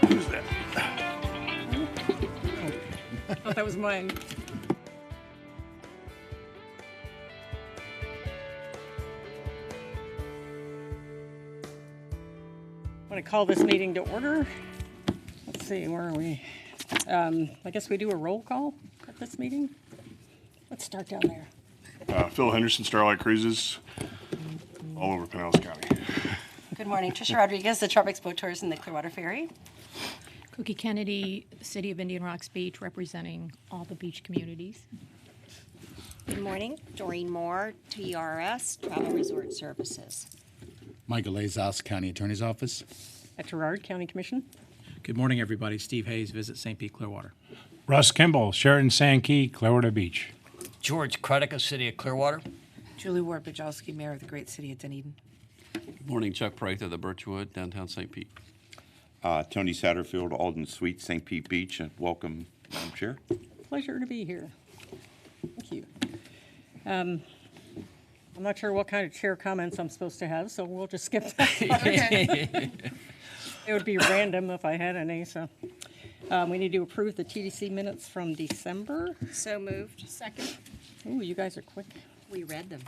Who's that? Oh, that was mine. I want to call this meeting to order. Let's see, where are we? I guess we do a roll call at this meeting. Let's start down there. Phil Henderson, Starlight Cruises, all over Pinellas County. Good morning, Tricia Rodriguez, the Tropics Boat Tours and the Clearwater Ferry. Cookie Kennedy, City of Indian Rocks Beach, representing all the beach communities. Good morning, Doreen Moore, TRS, Travel Resort Services. Michael Lazos, County Attorney's Office. At Gerard, County Commission. Good morning, everybody. Steve Hayes, Visit St. Pete, Clearwater. Russ Kimball, Sheraton Sankey, Clearwater Beach. George Credica, City of Clearwater. Julie Ward-Bajowski, Mayor of the Great City of Dunedin. Good morning, Chuck Prather, the Birchwood, downtown St. Pete. Tony Satterfield, Alden Suites, St. Pete Beach. Welcome, Madam Chair. Pleasure to be here. Thank you. I'm not sure what kind of chair comments I'm supposed to have, so we'll just skip that part. It would be random if I had any, so. We need to approve the TDC minutes from December. So moved. Second. Ooh, you guys are quick. We read them.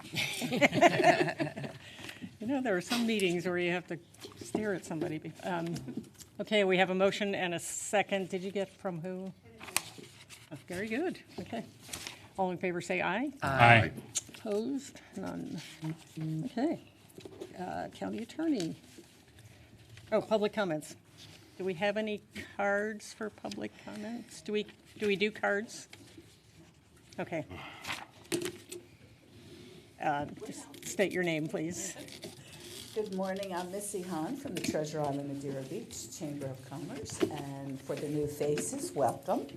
You know, there are some meetings where you have to stare at somebody. Okay, we have a motion and a second. Did you get from who? Oh, very good. Okay. All in favor say aye. Aye. Opposed? None. Okay. County Attorney. Oh, public comments. Do we have any cards for public comments? Do we do cards? Okay. Just state your name, please. Good morning. I'm Missy Hahn from the Treasure Island Madeira Beach Chamber of Commerce, and for the new faces, welcome.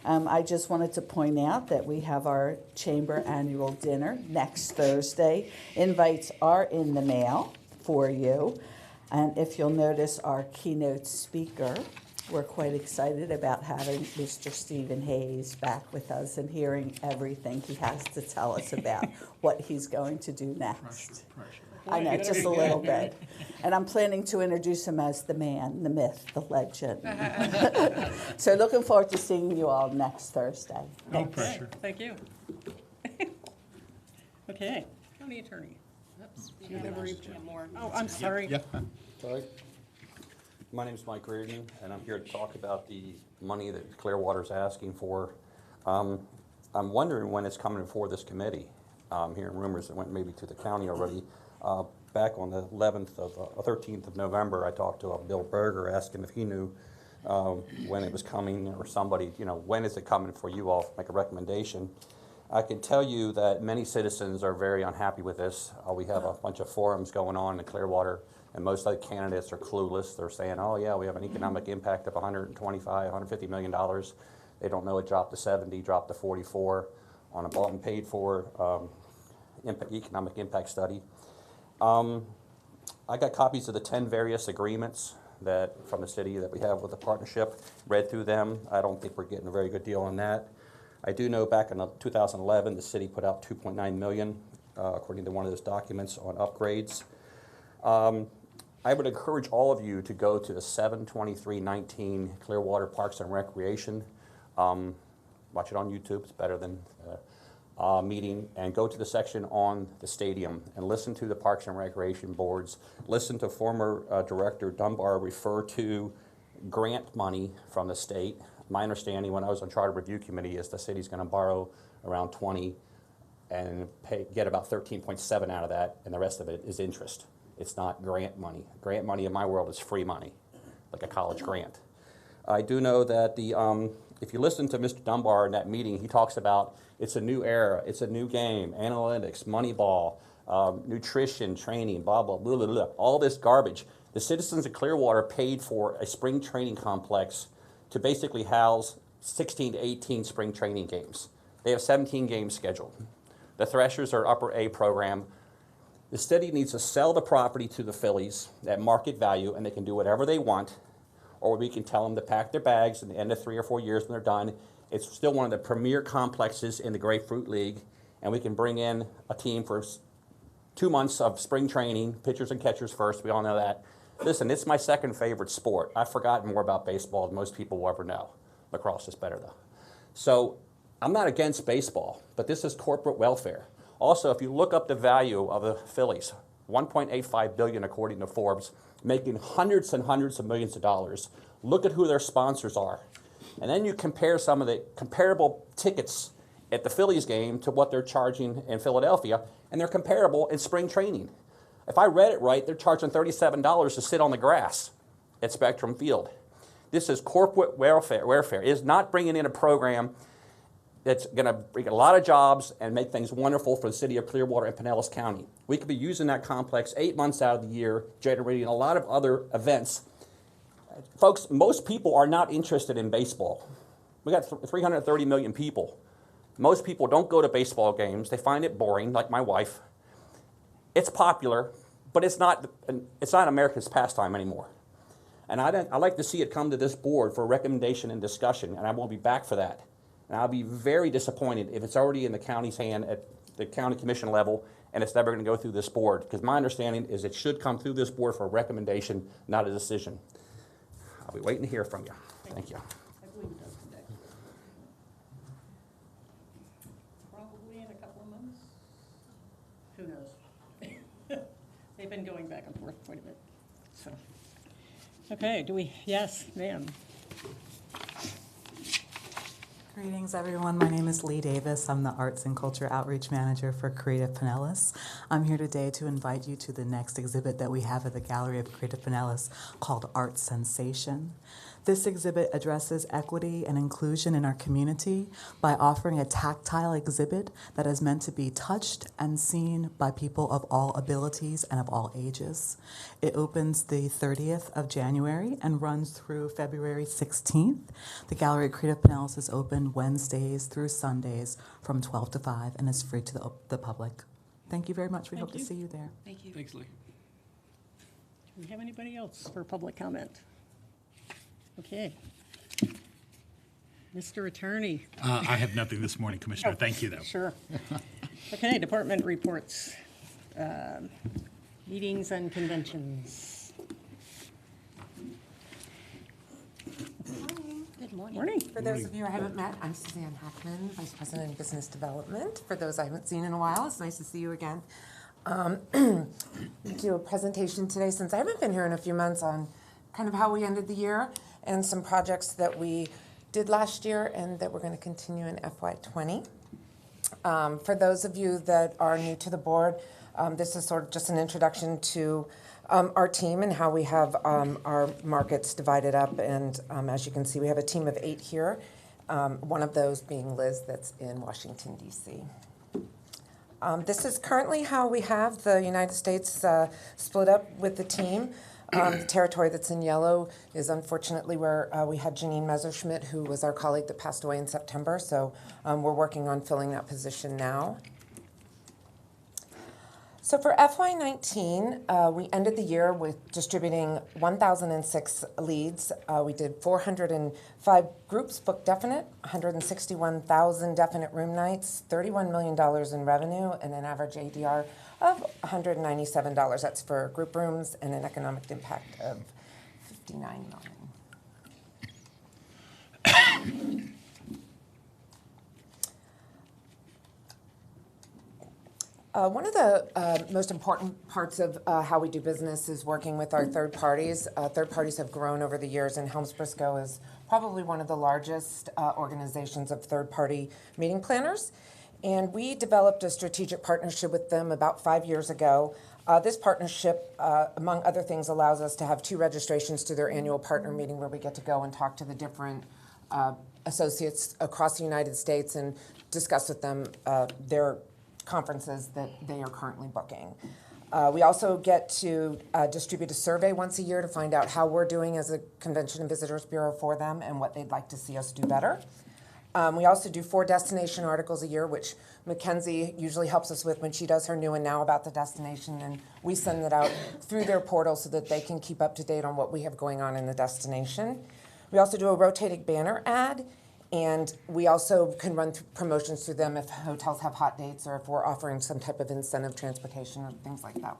I just wanted to point out that we have our Chamber annual dinner next Thursday. Invites are in the mail for you. And if you'll notice our keynote speaker, we're quite excited about having Mr. Stephen Hayes back with us and hearing everything he has to tell us about what he's going to do next. Pressure. I know, just a little bit. And I'm planning to introduce him as the man, the myth, the legend. So looking forward to seeing you all next Thursday. No pressure. Thank you. Okay, County Attorney. Oh, I'm sorry. Yeah. Sorry. My name is Mike Reardon, and I'm here to talk about the money that Clearwater's asking for. I'm wondering when it's coming before this committee. I'm hearing rumors that went maybe to the county already. Back on the 13th of November, I talked to Bill Berger, asked him if he knew when it was coming, or somebody, when is it coming for you all to make a recommendation. I can tell you that many citizens are very unhappy with this. We have a bunch of forums going on in Clearwater, and most of the candidates are clueless. They're saying, oh yeah, we have an economic impact of $125, $150 million. They don't know it dropped to 70, dropped to 44 on a bought and paid for economic impact study. I got copies of the 10 various agreements from the city that we have with the partnership, read through them. I don't think we're getting a very good deal on that. I do know back in 2011, the city put out $2.9 million, according to one of those documents, on upgrades. I would encourage all of you to go to the 7/23/19 Clearwater Parks and Recreation. Watch it on YouTube, it's better than meeting, and go to the section on the stadium and listen to the Parks and Recreation boards. Listen to former Director Dunbar refer to grant money from the state. My understanding when I was on Charter Review Committee is the city's going to borrow around 20 and get about 13.7 out of that, and the rest of it is interest. It's not grant money. Grant money in my world is free money, like a college grant. I do know that if you listen to Mr. Dunbar in that meeting, he talks about it's a new era, it's a new game, analytics, Moneyball, nutrition, training, blah, blah, blah, blah, blah, all this garbage. The citizens of Clearwater paid for a spring training complex to basically house 16 to 18 spring training games. They have 17 games scheduled. The Threshers are upper A program. The city needs to sell the property to the Phillies at market value, and they can do whatever they want, or we can tell them to pack their bags at the end of 3 or 4 years when they're done. It's still one of the premier complexes in the Grapefruit League, and we can bring in a team for 2 months of spring training, pitchers and catchers first, we all know that. Listen, it's my second favorite sport. I've forgotten more about baseball than most people will ever know. Lacrosse is better, though. So I'm not against baseball, but this is corporate welfare. Also, if you look up the value of the Phillies, $1.85 billion according to Forbes, making hundreds and hundreds of millions of dollars. Look at who their sponsors are. And then you compare some of the comparable tickets at the Phillies game to what they're charging in Philadelphia, and they're comparable in spring training. If I read it right, they're charging $37 to sit on the grass at Spectrum Field. This is corporate welfare. It is not bringing in a program that's going to bring a lot of jobs and make things wonderful for the city of Clearwater and Pinellas County. We could be using that complex 8 months out of the year, generating a lot of other events. Folks, most people are not interested in baseball. We got 330 million people. Most people don't go to baseball games. They find it boring, like my wife. It's popular, but it's not America's pastime anymore. And I'd like to see it come to this board for recommendation and discussion, and I will be back for that. And I'll be very disappointed if it's already in the county's hand at the county commission level and it's never going to go through this board, because my understanding is it should come through this board for a recommendation, not a decision. I'll be waiting to hear from you. Thank you. Probably in a couple of months. Who knows? They've been going back and forth quite a bit. So, okay, yes, ma'am. Greetings, everyone. My name is Lee Davis. I'm the Arts and Culture Outreach Manager for Creative Pinellas. I'm here today to invite you to the next exhibit that we have at the Gallery of Creative Pinellas called Art Sensation. This exhibit addresses equity and inclusion in our community by offering a tactile exhibit that is meant to be touched and seen by people of all abilities and of all ages. It opens the 30th of January and runs through February 16th. The Gallery of Creative Pinellas is open Wednesdays through Sundays from 12 to 5 and is free to the public. Thank you very much. We hope to see you there. Thank you. Thanks, Lee. Do we have anybody else for public comment? Okay. Mr. Attorney. I have nothing this morning, Commissioner. Thank you, though. Sure. Okay, department reports. Meetings and conventions. Good morning. Morning. For those of you I haven't met, I'm Suzanne Hackman, Vice President of Business Development. For those I haven't seen in a while, it's nice to see you again. We do a presentation today, since I haven't been here in a few months, on kind of how we ended the year and some projects that we did last year and that we're going to continue in FY20. For those of you that are new to the board, this is sort of just an introduction to our team and how we have our markets divided up. And as you can see, we have a team of 8 here, one of those being Liz that's in Washington, D.C. This is currently how we have the United States split up with the team. The territory that's in yellow is unfortunately where we had Janine Messerschmidt, who was our colleague that passed away in September. So we're working on filling that position now. So for FY19, we ended the year with distributing 1,006 leads. We did 405 groups booked definite, 161,000 definite room nights, $31 million in revenue, and an average ADR of $197. That's for group rooms and an economic impact of $59 million. One of the most important parts of how we do business is working with our third parties. Third parties have grown over the years, and Helms Briscoe is probably one of the largest organizations of third-party meeting planners. And we developed a strategic partnership with them about 5 years ago. This partnership, among other things, allows us to have 2 registrations to their annual partner meeting where we get to go and talk to the different associates across the United States and discuss with them their conferences that they are currently booking. We also get to distribute a survey once a year to find out how we're doing as a Convention and Visitors Bureau for them and what they'd like to see us do better. We also do 4 destination articles a year, which Mackenzie usually helps us with when she does her new and now about the destination, and we send that out through their portal so that they can keep up to date on what we have going on in the destination. We also do a rotating banner ad, and we also can run promotions through them if hotels have hot dates or if we're offering some type of incentive transportation or things like that.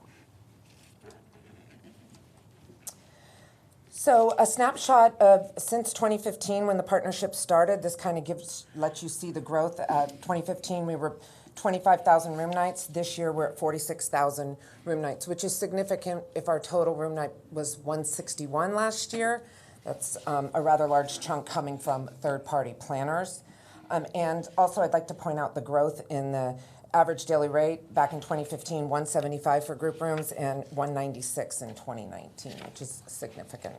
So a snapshot of since 2015 when the partnership started, this kind of lets you see the growth. 2015 we were 25,000 room nights. This year we're at 46,000 room nights, which is significant if our total room night was 161 last year. That's a rather large chunk coming from third-party planners. And also I'd like to point out the growth in the average daily rate. Back in 2015, 175 for group rooms and 196 in 2019, which is significant.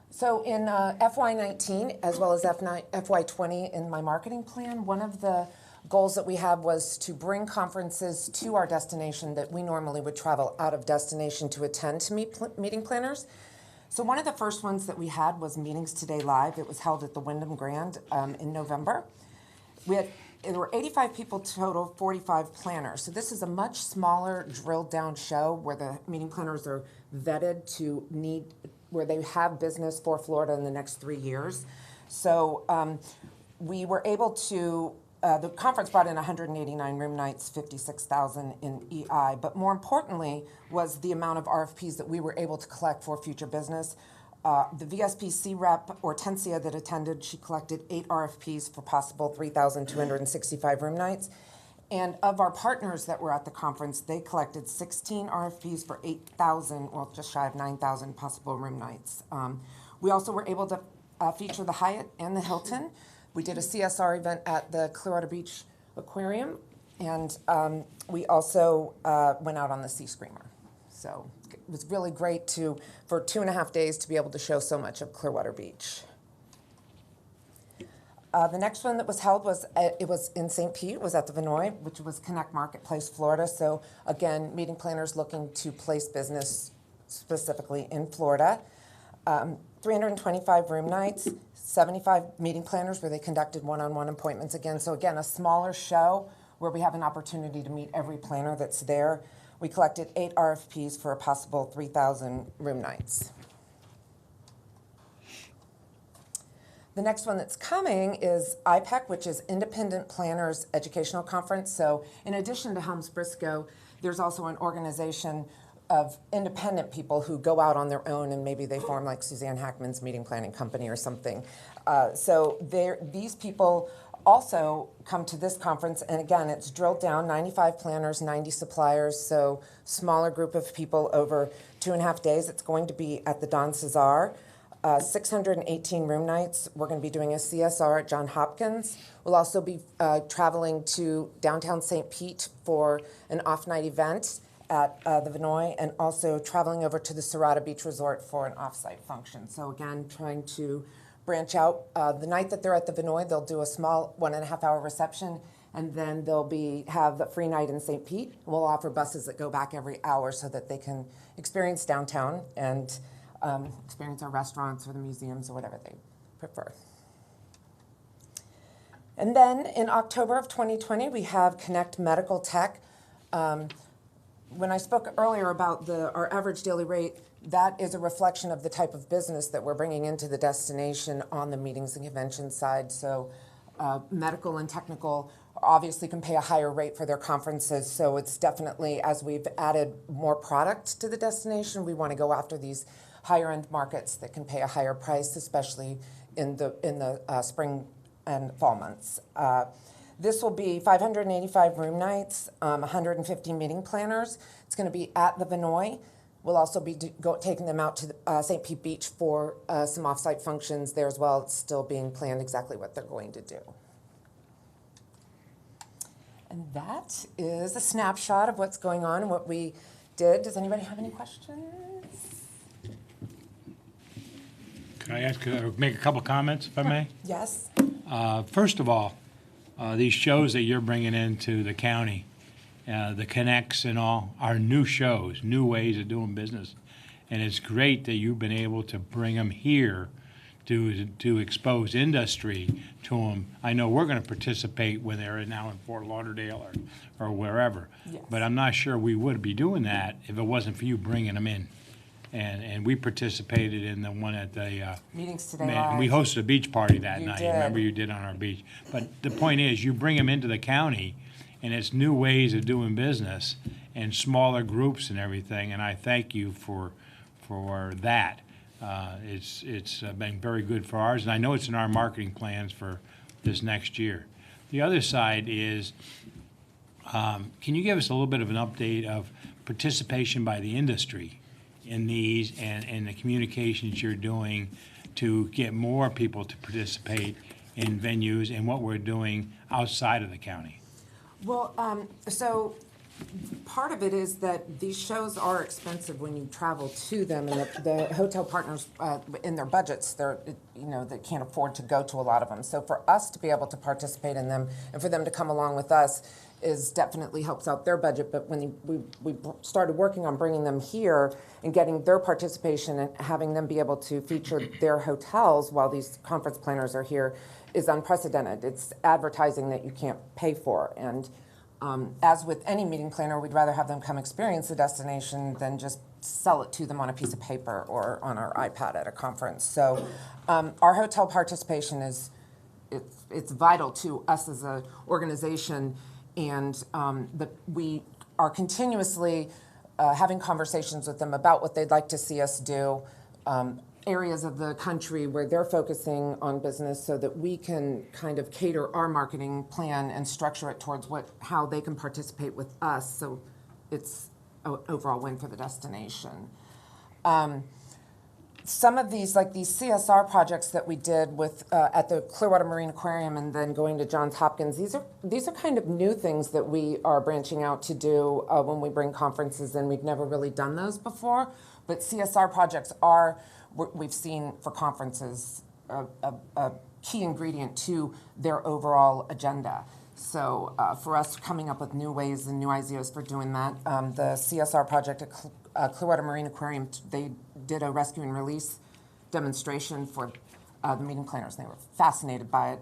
So in FY19, as well as FY20 in my marketing plan, one of the goals that we had was to bring conferences to our destination that we normally would travel out of destination to attend to meet meeting planners. So one of the first ones that we had was Meetings Today Live. It was held at the Wyndham Grand in November. There were 85 people total, 45 planners. So this is a much smaller, drilled down show where the meeting planners are vetted to where they have business for Florida in the next 3 years. So we were able to, the conference brought in 189 room nights, 56,000 in EI, but more importantly was the amount of RFPs that we were able to collect for future business. The VSPC rep, Hortensia, that attended, she collected 8 RFPs for possible 3,265 room nights. And of our partners that were at the conference, they collected 16 RFPs for 8,000, well, just shy of 9,000 possible room nights. We also were able to feature the Hyatt and the Hilton. We did a CSR event at the Clearwater Beach Aquarium, and we also went out on the Sea Screamer. So it was really great for 2.5 days to be able to show so much of Clearwater Beach. The next one that was held was in St. Pete, was at the Vinoy, which was Connect Marketplace, Florida. So again, meeting planners looking to place business specifically in Florida. 325 room nights, 75 meeting planners where they conducted one-on-one appointments again. So again, a smaller show where we have an opportunity to meet every planner that's there. We collected 8 RFPs for a possible 3,000 room nights. The next one that's coming is IPEC, which is Independent Planners Educational Conference. So in addition to Helms Briscoe, there's also an organization of independent people who go out on their own and maybe they form like Suzanne Hackman's meeting planning company or something. So these people also come to this conference, and again, it's drilled down, 95 planners, 90 suppliers, so smaller group of people over 2.5 days. It's going to be at the Don Cesar. 618 room nights. We're going to be doing a CSR at Johns Hopkins. We'll also be traveling to downtown St. Pete for an off-night event at the Vinoy, and also traveling over to the Serrata Beach Resort for an off-site function. So again, trying to branch out. The night that they're at the Vinoy, they'll do a small 1.5-hour reception, and then they'll have the free night in St. Pete. We'll offer buses that go back every hour so that they can experience downtown and experience our restaurants or the museums or whatever they prefer. And then in October of 2020, we have Connect Medical Tech. When I spoke earlier about our average daily rate, that is a reflection of the type of business that we're bringing into the destination on the meetings and convention side. So medical and technical obviously can pay a higher rate for their conferences. So it's definitely, as we've added more product to the destination, we want to go after these higher end markets that can pay a higher price, especially in the spring and fall months. This will be 585 room nights, 150 meeting planners. It's going to be at the Vinoy. We'll also be taking them out to St. Pete Beach for some off-site functions there as well. It's still being planned exactly what they're going to do. And that is a snapshot of what's going on and what we did. Does anybody have any questions? Can I make a couple comments, if I may? Yes. First of all, these shows that you're bringing into the county, the Connects and all, are new shows, new ways of doing business. And it's great that you've been able to bring them here to expose industry to them. I know we're going to participate when they're now in Fort Lauderdale or wherever. Yes. But I'm not sure we would be doing that if it wasn't for you bringing them in. And we participated in the one at the Meetings Today Live. And we hosted a beach party that night. Did. Remember, you did on our beach. But the point is, you bring them into the county, and it's new ways of doing business. and smaller groups and everything, and I thank you for that. It's been very good for ours, and I know it's in our marketing plans for this next year. The other side is, can you give us a little bit of an update of participation by the industry in these and the communications you're doing to get more people to participate in venues and what we're doing outside of the county? Well, so part of it is that these shows are expensive when you travel to them, and the hotel partners, in their budgets, they can't afford to go to a lot of them. So for us to be able to participate in them and for them to come along with us is definitely helps out their budget. But when we started working on bringing them here and getting their participation and having them be able to feature their hotels while these conference planners are here is unprecedented. It's advertising that you can't pay for. And as with any meeting planner, we'd rather have them come experience the destination than just sell it to them on a piece of paper or on our iPad at a conference. So our hotel participation it's vital to us as an organization, and we are continuously having conversations with them about what they'd like to see us do, areas of the country where they're focusing on business, so that we can kind of cater our marketing plan and structure it towards how they can participate with us, so it's an overall win for the destination. Some of these, like these CSR projects that we did with at the Clearwater Marine Aquarium and then going to Johns Hopkins, these are kind of new things that we are branching out to do when we bring conferences in. We've never really done those before, but CSR projects we've seen for conferences a key ingredient to their overall agenda. So for us, coming up with new ways and new ideas for doing that, the CSR project at Clearwater Marine Aquarium, they did a rescue and release demonstration for the meeting planners. They were fascinated by it.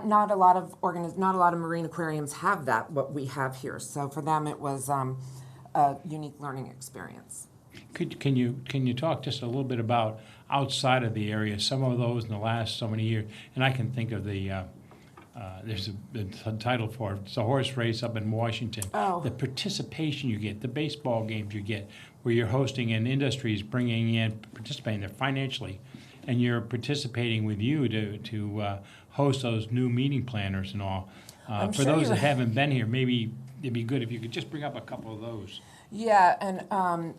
Not a lot of marine aquariums have that, what we have here. So for them, it was a unique learning experience. Can you talk just a little bit about outside of the area, some of those in the last so many years? And I can think of there's a title for it. It's a horse race up in Washington. Oh. The participation you get, the baseball games you get, where you're hosting and industries bringing in, participating there financially, and you're participating with you to host those new meeting planners and all. For those that haven't been here, maybe it'd be good if you could just bring up a couple of those. Yeah, and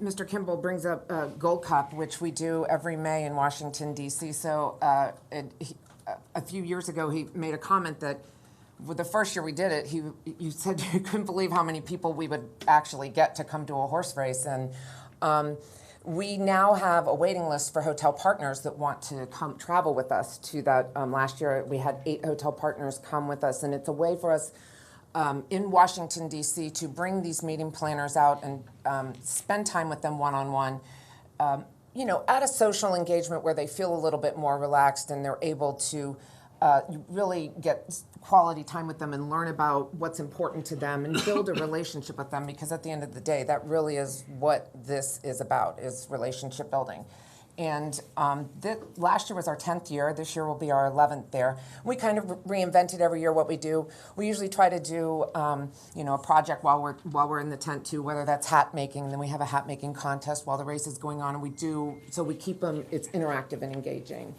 Mr. Kimball brings up Gold Cup, which we do every May in Washington, D.C. So a few years ago, he made a comment that with the first year we did it, you said you couldn't believe how many people we would actually get to come to a horse race. And we now have a waiting list for hotel partners that want to come travel with us to that. Last year, we had 8 hotel partners come with us, and it's a way for us in Washington, D.C. to bring these meeting planners out and spend time with them one-on-one, at a social engagement where they feel a little bit more relaxed and they're able to really get quality time with them and learn about what's important to them and build a relationship with them, because at the end of the day, that really is what this is about, is relationship building. And last year was our 10th year. This year will be our 11th there. We kind of reinvented every year what we do. We usually try to do, a project while we're in the tent too, whether that's hat making. Then we have a hat making contest while the race is going on, and we keep them. It's interactive and engaging.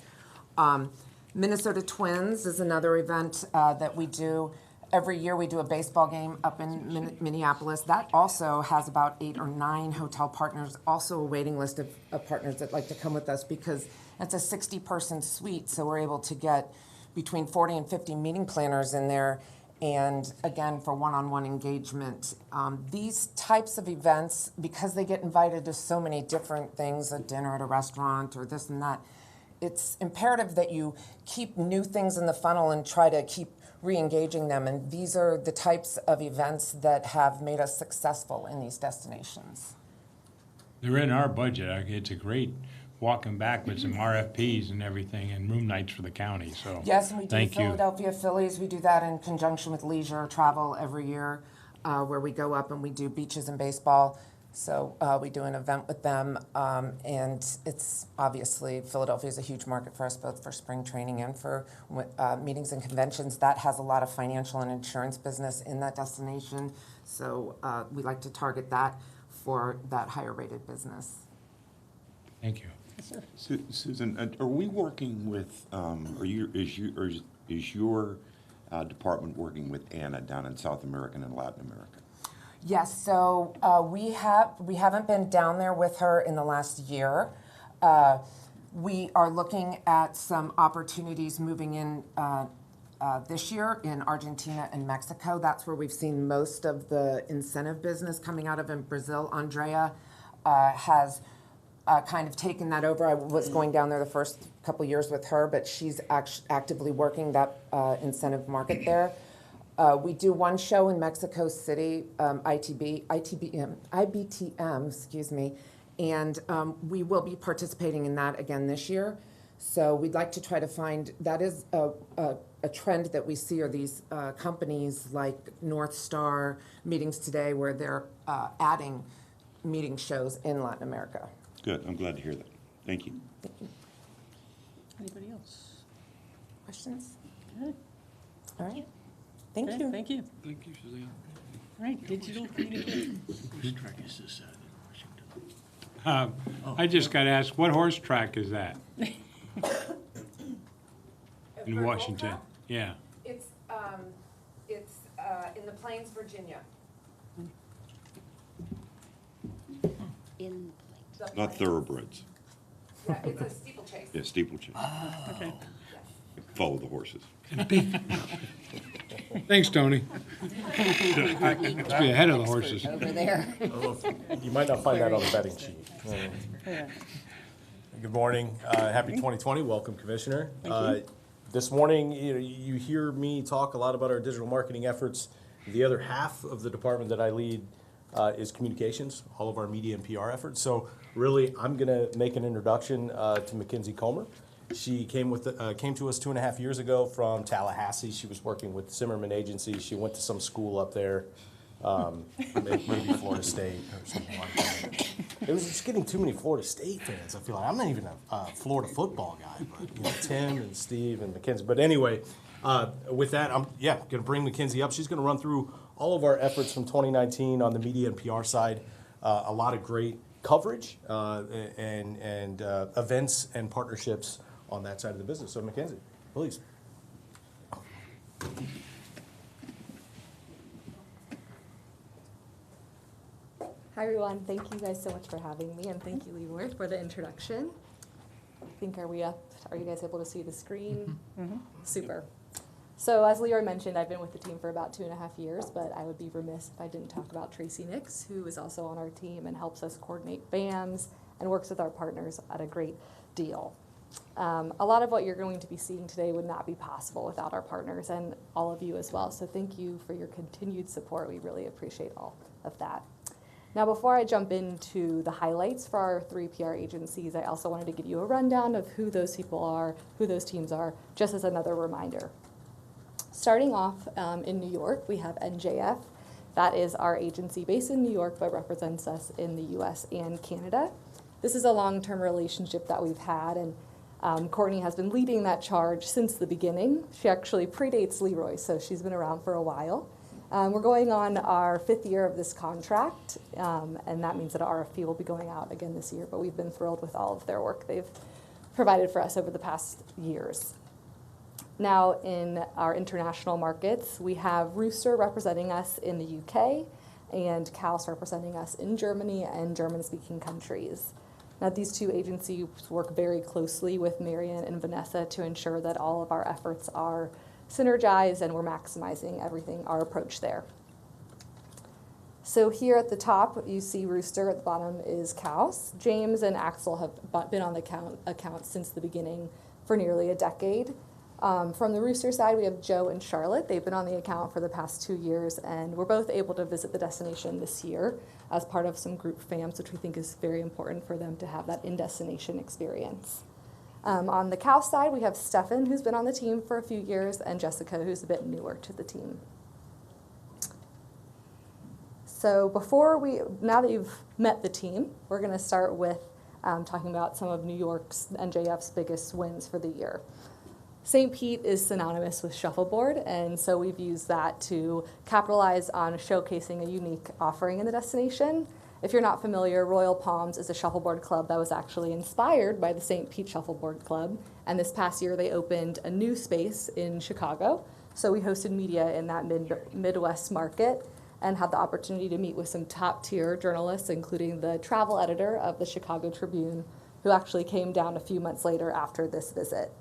Minnesota Twins is another event that we do. Every year we do a baseball game up in Minneapolis. That also has about 8 or 9 hotel partners, also a waiting list of partners that like to come with us, because it's a 60-person suite, so we're able to get between 40 and 50 meeting planners in there, and again, for one-on-one engagement. These types of events, because they get invited to so many different things, a dinner at a restaurant or this and that, it's imperative that you keep new things in the funnel and try to keep re-engaging them, and these are the types of events that have made us successful in these destinations. They're in our budget. It's a great walking back with some RFPs and everything, and room nights for the county. So yes, and we do thank you. Philadelphia Phillies. We do that in conjunction with leisure travel every year, where we go up and we do beaches and baseball. So we do an event with them, and it's obviously Philadelphia is a huge market for us, both for spring training and for meetings and conventions. That has a lot of financial and insurance business in that destination, so we like to target that for that higher rated business. Thank you. Susan, are we working with, is your department working with Anna down in South America and Latin America? Yes, so we haven't been down there with her in the last year. We are looking at some opportunities moving in this year in Argentina and Mexico. That's where we've seen most of the incentive business coming out of in Brazil. Andrea has kind of taken that over. I was going down there the first couple years with her, but she's actively working that incentive market there. We do one show in Mexico City, IBTM, excuse me, and we will be participating in that again this year. So we'd like to try to find, that is a trend that we see are these companies like North Star, Meetings Today, where they're adding meeting shows in Latin America. Good, I'm glad to hear that. Thank you. Thank you. Anybody else? Questions? Good. All right. Thank Okay, you. Thank you. Thank you, Suzanne. All right, digital communication. Whose track is this at in Washington? I just got asked, what horse track is that? In Washington, yeah. It's in the Plains, Virginia. In Not thoroughbreds. Yeah, it's a steeplechase. Yeah, steeplechase. Okay. Follow the horses. Thanks, Tony. Let's be ahead of the horses. Over there. You might not find that on the betting sheet. Yeah. Good morning. Happy 2020. Welcome, Commissioner. This morning, you hear me talk a lot about our digital marketing efforts. The other half of the department that I lead is communications, all of our media and PR efforts. So really, I'm going to make an introduction to Mackenzie Comer. She came to us 2.5 years ago from Tallahassee. She was working with Zimmerman Agency. She went to some school up there, maybe Florida State or something like that. It was just getting too many Florida State fans. I feel like I'm not even a Florida football guy, but Tim and Steve and Mackenzie. But anyway, with that, I'm going to bring Mackenzie up. She's going to run through all of our efforts from 2019 on the media and PR side. A lot of great coverage and events and partnerships on that side of the business. So Mackenzie, please. Hi everyone, thank you guys so much for having me, and thank you, Leavenworth, for the introduction. I think, are we up? Are you guys able to see the screen? Mm-hmm. Super. So as Leroy mentioned, I've been with the team for about 2.5 years, but I would be remiss if I didn't talk about Tracy Nix, who is also on our team and helps us coordinate BAMs and works with our partners at a great deal. A lot of what you're going to be seeing today would not be possible without our partners and all of you as well. So thank you for your continued support. We really appreciate all of that. Now, before I jump into the highlights for our 3 PR agencies, I also wanted to give you a rundown of who those people are, who those teams are, just as another reminder. Starting off in New York, we have NJF. That is our agency based in New York, but represents us in the US and Canada. This is a long-term relationship that we've had, and Courtney has been leading that charge since the beginning. She actually predates Leroy, so she's been around for a while. We're going on our 5th year of this contract, and that means that our RFP will be going out again this year, but we've been thrilled with all of their work they've provided for us over the past years. Now, in our international markets, we have Rooster representing us in the UK and Kaus representing us in Germany and German-speaking countries. Now, these 2 agencies work very closely with Marian and Vanessa to ensure that all of our efforts are synergized and we're maximizing everything, our approach there. So here at the top, you see Rooster, at the bottom is Kaus. James and Axel have been on the account since the beginning for nearly a decade. From the Rooster side, we have Joe and Charlotte. They've been on the account for the past 2 years, and we're both able to visit the destination this year as part of some group FAMs, which we think is very important for them to have that in-destination experience. On the Kaus side, we have Stefan, who's been on the team for a few years, and Jessica, who's a bit newer to the team. So now that you've met the team, we're going to start with talking about some of New York's NJF's biggest wins for the year. St. Pete is synonymous with Shuffleboard, and so we've used that to capitalize on showcasing a unique offering in the destination. If you're not familiar, Royal Palms is a shuffleboard club that was actually inspired by the St. Pete Shuffleboard Club, and this past year they opened a new space in Chicago. So we hosted media in that Midwest market and had the opportunity to meet with some top-tier journalists, including the travel editor of the Chicago Tribune, who actually came down a few months later after this visit.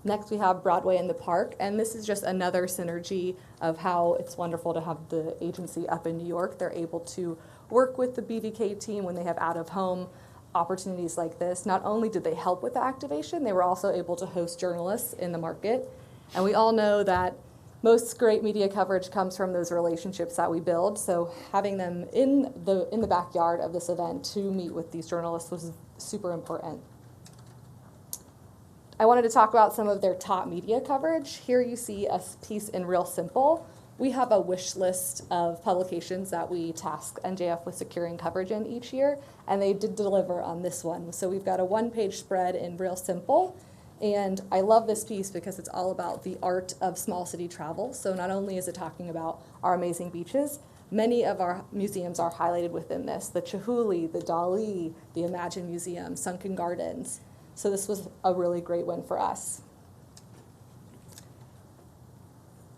Next, we have Broadway in the Park, and this is just another synergy of how it's wonderful to have the agency up in New York. They're able to work with the BVK team when they have out-of-home opportunities like this. Not only did they help with the activation, they were also able to host journalists in the market. And we all know that most great media coverage comes from those relationships that we build. So having them in the backyard of this event to meet with these journalists was super important. I wanted to talk about some of their top media coverage. Here you see a piece in Real Simple. We have a wish list of publications that we task NJF with securing coverage in each year, and they did deliver on this one. So we've got a one-page spread in Real Simple, and I love this piece because it's all about the art of small city travel. So not only is it talking about our amazing beaches, many of our museums are highlighted within this. The Chihuly, the Dali, the Imagine Museum, Sunken Gardens. So this was a really great win for us.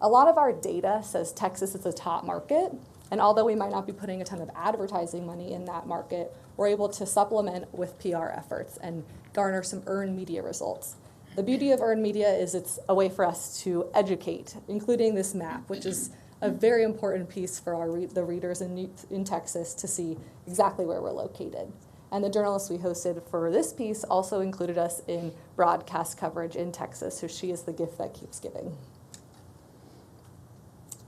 A lot of our data says Texas is a top market, and although we might not be putting a ton of advertising money in that market, we're able to supplement with PR efforts and garner some earned media results. The beauty of earned media is it's a way for us to educate, including this map, which is a very important piece for the readers in Texas to see exactly where we're located. And the journalist we hosted for this piece also included us in broadcast coverage in Texas, so she is the gift that keeps giving.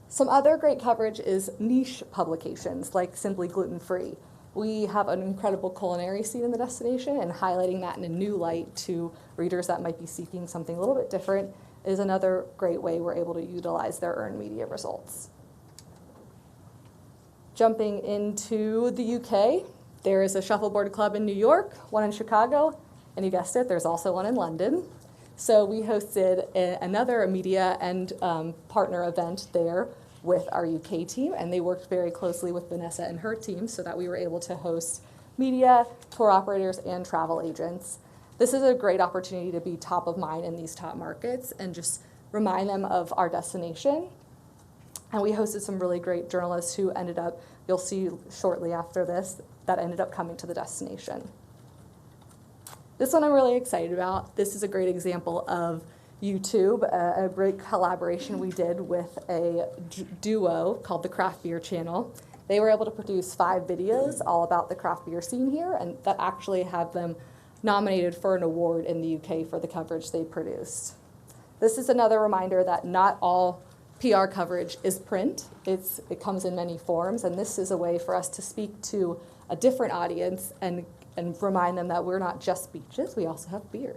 Some other great coverage is niche publications like Simply Gluten Free. We have an incredible culinary scene in the destination, and highlighting that in a new light to readers that might be seeking something a little bit different is another great way we're able to utilize their earned media results. Jumping into the UK, there is a shuffleboard club in New York, one in Chicago, and you guessed it, there's also one in London. So we hosted another media and partner event there with our UK team, and they worked very closely with Vanessa and her team so that we were able to host media, tour operators, and travel agents. This is a great opportunity to be top of mind in these top markets and just remind them of our destination. And we hosted some really great journalists who ended up, you'll see shortly after this, that ended up coming to the destination. This one I'm really excited about. This is a great example of YouTube, a great collaboration we did with a duo called the Craft Beer Channel. They were able to produce 5 videos all about the craft beer scene here, and that actually had them nominated for an award in the UK for the coverage they produced. This is another reminder that not all PR coverage is print. It comes in many forms, and this is a way for us to speak to a different audience and remind them that we're not just beaches, we also have beer.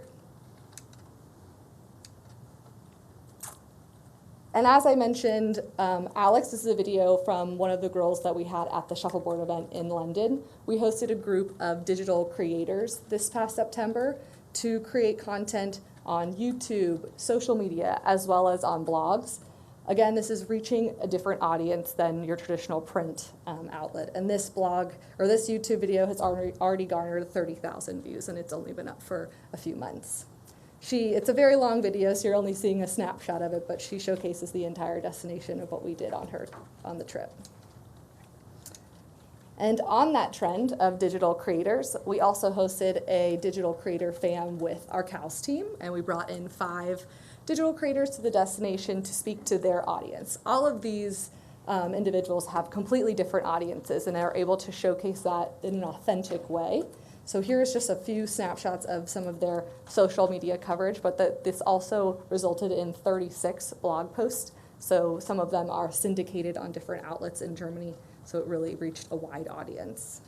And as I mentioned, Alex, this is a video from one of the girls that we had at the Shuffleboard event in London. We hosted a group of digital creators this past September to create content on YouTube, social media, as well as on blogs. Again, this is reaching a different audience than your traditional print outlet. And this blog, or this YouTube video has already garnered 30,000 views, and it's only been up for a few months. It's a very long video, so you're only seeing a snapshot of it, but she showcases the entire destination of what we did on the trip. And on that trend of digital creators, we also hosted a digital creator fam with our CALS team, and we brought in 5 digital creators to the destination to speak to their audience. All of these individuals have completely different audiences and are able to showcase that in an authentic way. So here's just a few snapshots of some of their social media coverage, but this also resulted in 36 blog posts. So some of them are syndicated on different outlets in Germany, so it really reached a wide audience.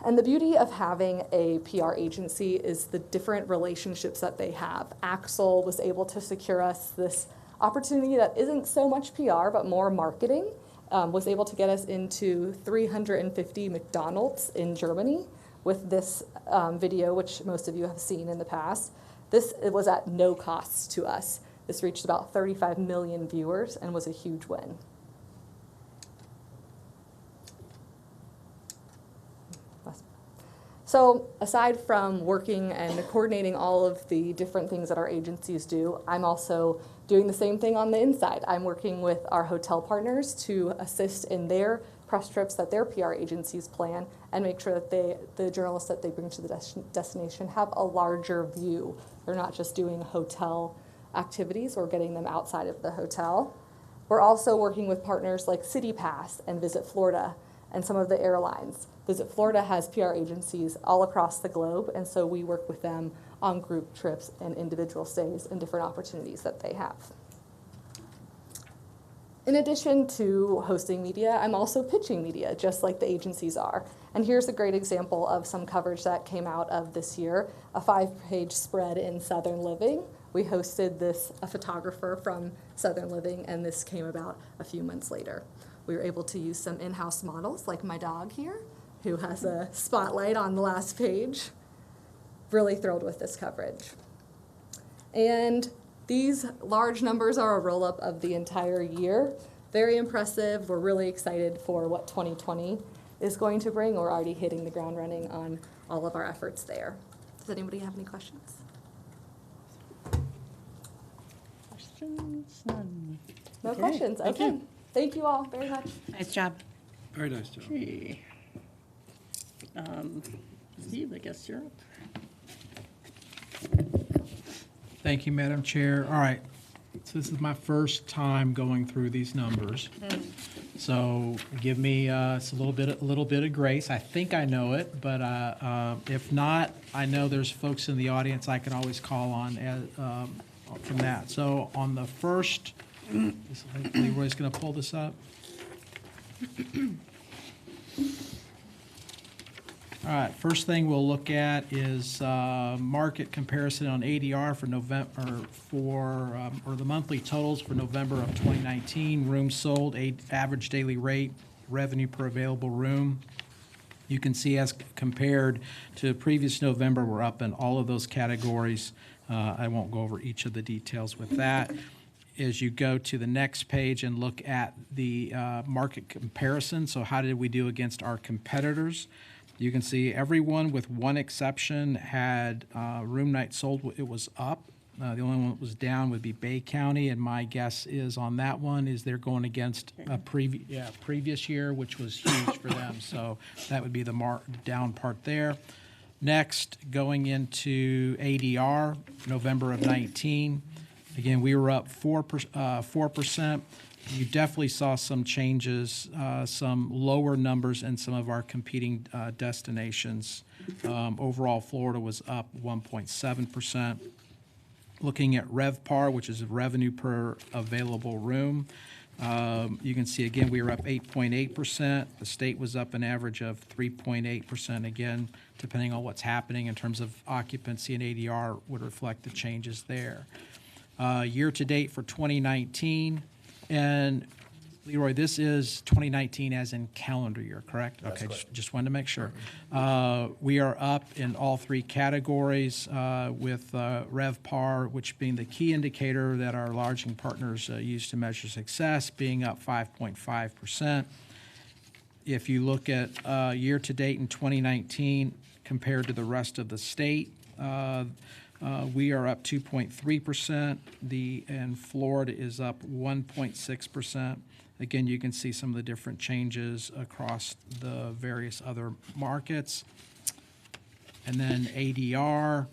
And the beauty of having a PR agency is the different relationships that they have. Axel was able to secure us this opportunity that isn't so much PR, but more marketing, was able to get us into 350 McDonald's in Germany with this video, which most of you have seen in the past. It was at no cost to us. This reached about 35 million viewers and was a huge win. So aside from working and coordinating all of the different things that our agencies do, I'm also doing the same thing on the inside. I'm working with our hotel partners to assist in their press trips that their PR agencies plan and make sure that the journalists that they bring to the destination have a larger view. They're not just doing hotel activities or getting them outside of the hotel. We're also working with partners like CityPass and Visit Florida and some of the airlines. Visit Florida has PR agencies all across the globe, and so we work with them on group trips and individual stays and different opportunities that they have. In addition to hosting media, I'm also pitching media, just like the agencies are. And here's a great example of some coverage that came out of this year, a 5-page spread in Southern Living. We hosted a photographer from Southern Living, and this came about a few months later. We were able to use some in-house models, like my dog here, who has a spotlight on the last page. Really thrilled with this coverage. And these large numbers are a roll-up of the entire year. Very impressive. We're really excited for what 2020 is going to bring. We're already hitting the ground running on all of our efforts there. Does anybody have any questions? Questions? None. No Okay, questions? thank Okay. you. Thank you all very much. Nice job. Very nice job. Okay. Steve, I guess you're up. Thank you, Madam Chair. All right, so this is my first time going through these numbers. So give me a little bit of grace. I think I know it, but if not, I know there's folks in the audience I can always call on from that. So on the first, Leroy's going to pull this up. All right, first thing we'll look at is market comparison on ADR for November or the monthly totals for November of 2019. Rooms sold, average daily rate, revenue per available room. You can see as compared to previous November, we're up in all of those categories. I won't go over each of the details with that. As you go to the next page and look at the market comparison, so how did we do against our competitors? You can see everyone with one exception had room nights sold. It was up. The only one that was down would be Bay County, and my guess is on that one is they're going against a previous year, which was huge for them. So that would be the down part there. Next, going into ADR, November of 19. Again, we were up 4%. You definitely saw some changes, some lower numbers in some of our competing destinations. Overall, Florida was up 1.7%. Looking at RevPAR, which is revenue per available room, you can see, again, we were up 8.8%. The state was up an average of 3.8%. Again, depending on what's happening in terms of occupancy and ADR would reflect the changes there. Year-to-date for 2019, and Leroy, this is 2019 as in calendar year, correct? That's okay, correct. just wanted to make sure. We are up in all three categories with RevPAR, which being the key indicator that our lodging partners use to measure success, being up 5.5%. If you look at year-to-date in 2019 compared to the rest of the state, we are up 2.3%. And Florida is up 1.6%. Again, you can see some of the different changes across the various other markets. And then ADR,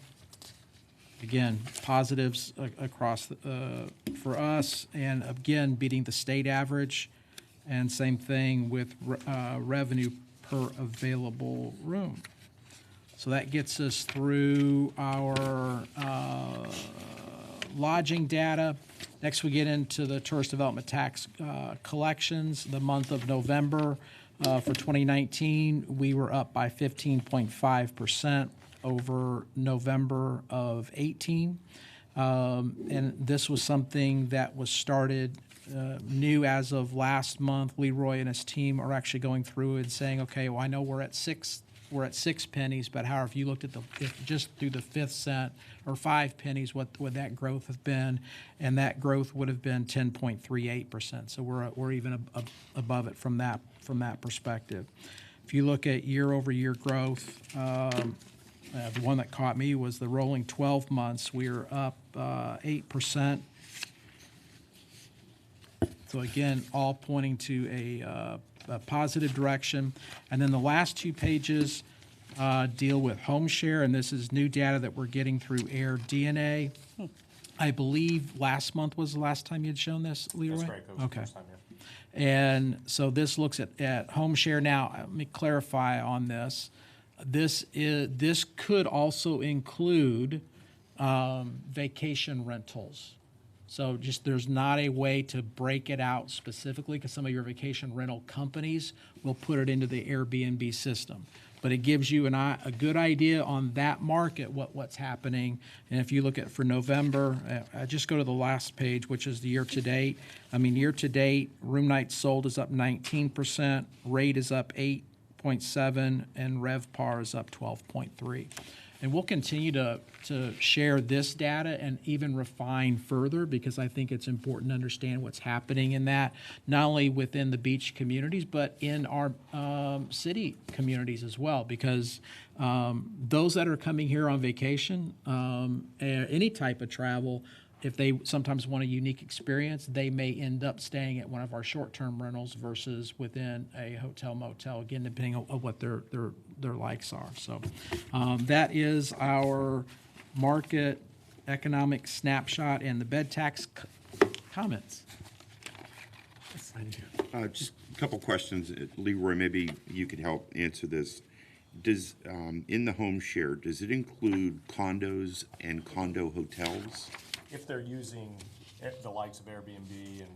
again, positives across for us, and again, beating the state average. And same thing with revenue per available room. So that gets us through our lodging data. Next, we get into the tourist development tax collections. The month of November, For 2019, we were up by 15.5% over November of 18. And this was something that was started new as of last month. Leroy and his team are actually going through and saying, okay, well, I know we're at 6 pennies, but however, if you looked at if just through the 5th cent or 5 pennies, what would that growth have been? And that growth would have been 10.38%. So we're even above it from that perspective. If you look at year-over-year growth, the one that caught me was the rolling 12 months. We were up 8%. So again, all pointing to a positive direction. And then the last 2 pages deal with home share, and this is new data that we're getting through AirDNA. I believe last month was the last time you'd shown this, Leroy? That's right. That was the first time, yeah. And so this looks at home share. Now, let me clarify on this. This could also include vacation rentals. So just there's not a way to break it out specifically because some of your vacation rental companies will put it into the Airbnb system. But it gives you a good idea on that market what's happening. And if you look at for November, just go to the last page, which is the year to date. I mean, year to date, room nights sold is up 19%, rate is up 8.7, and RevPAR is up 12.3. And we'll continue to share this data and even refine further because I think it's important to understand what's happening in that, not only within the beach communities, but in our city communities as well. Because those that are coming here on vacation, any type of travel, if they sometimes want a unique experience, they may end up staying at one of our short-term rentals versus within a hotel motel, again, depending on what their likes are. So that is our market economic snapshot and the bed tax comments. Just a couple questions. Leroy, maybe you could help answer this. Does in the home share, does it include condos and condo hotels? If they're using the likes of Airbnb and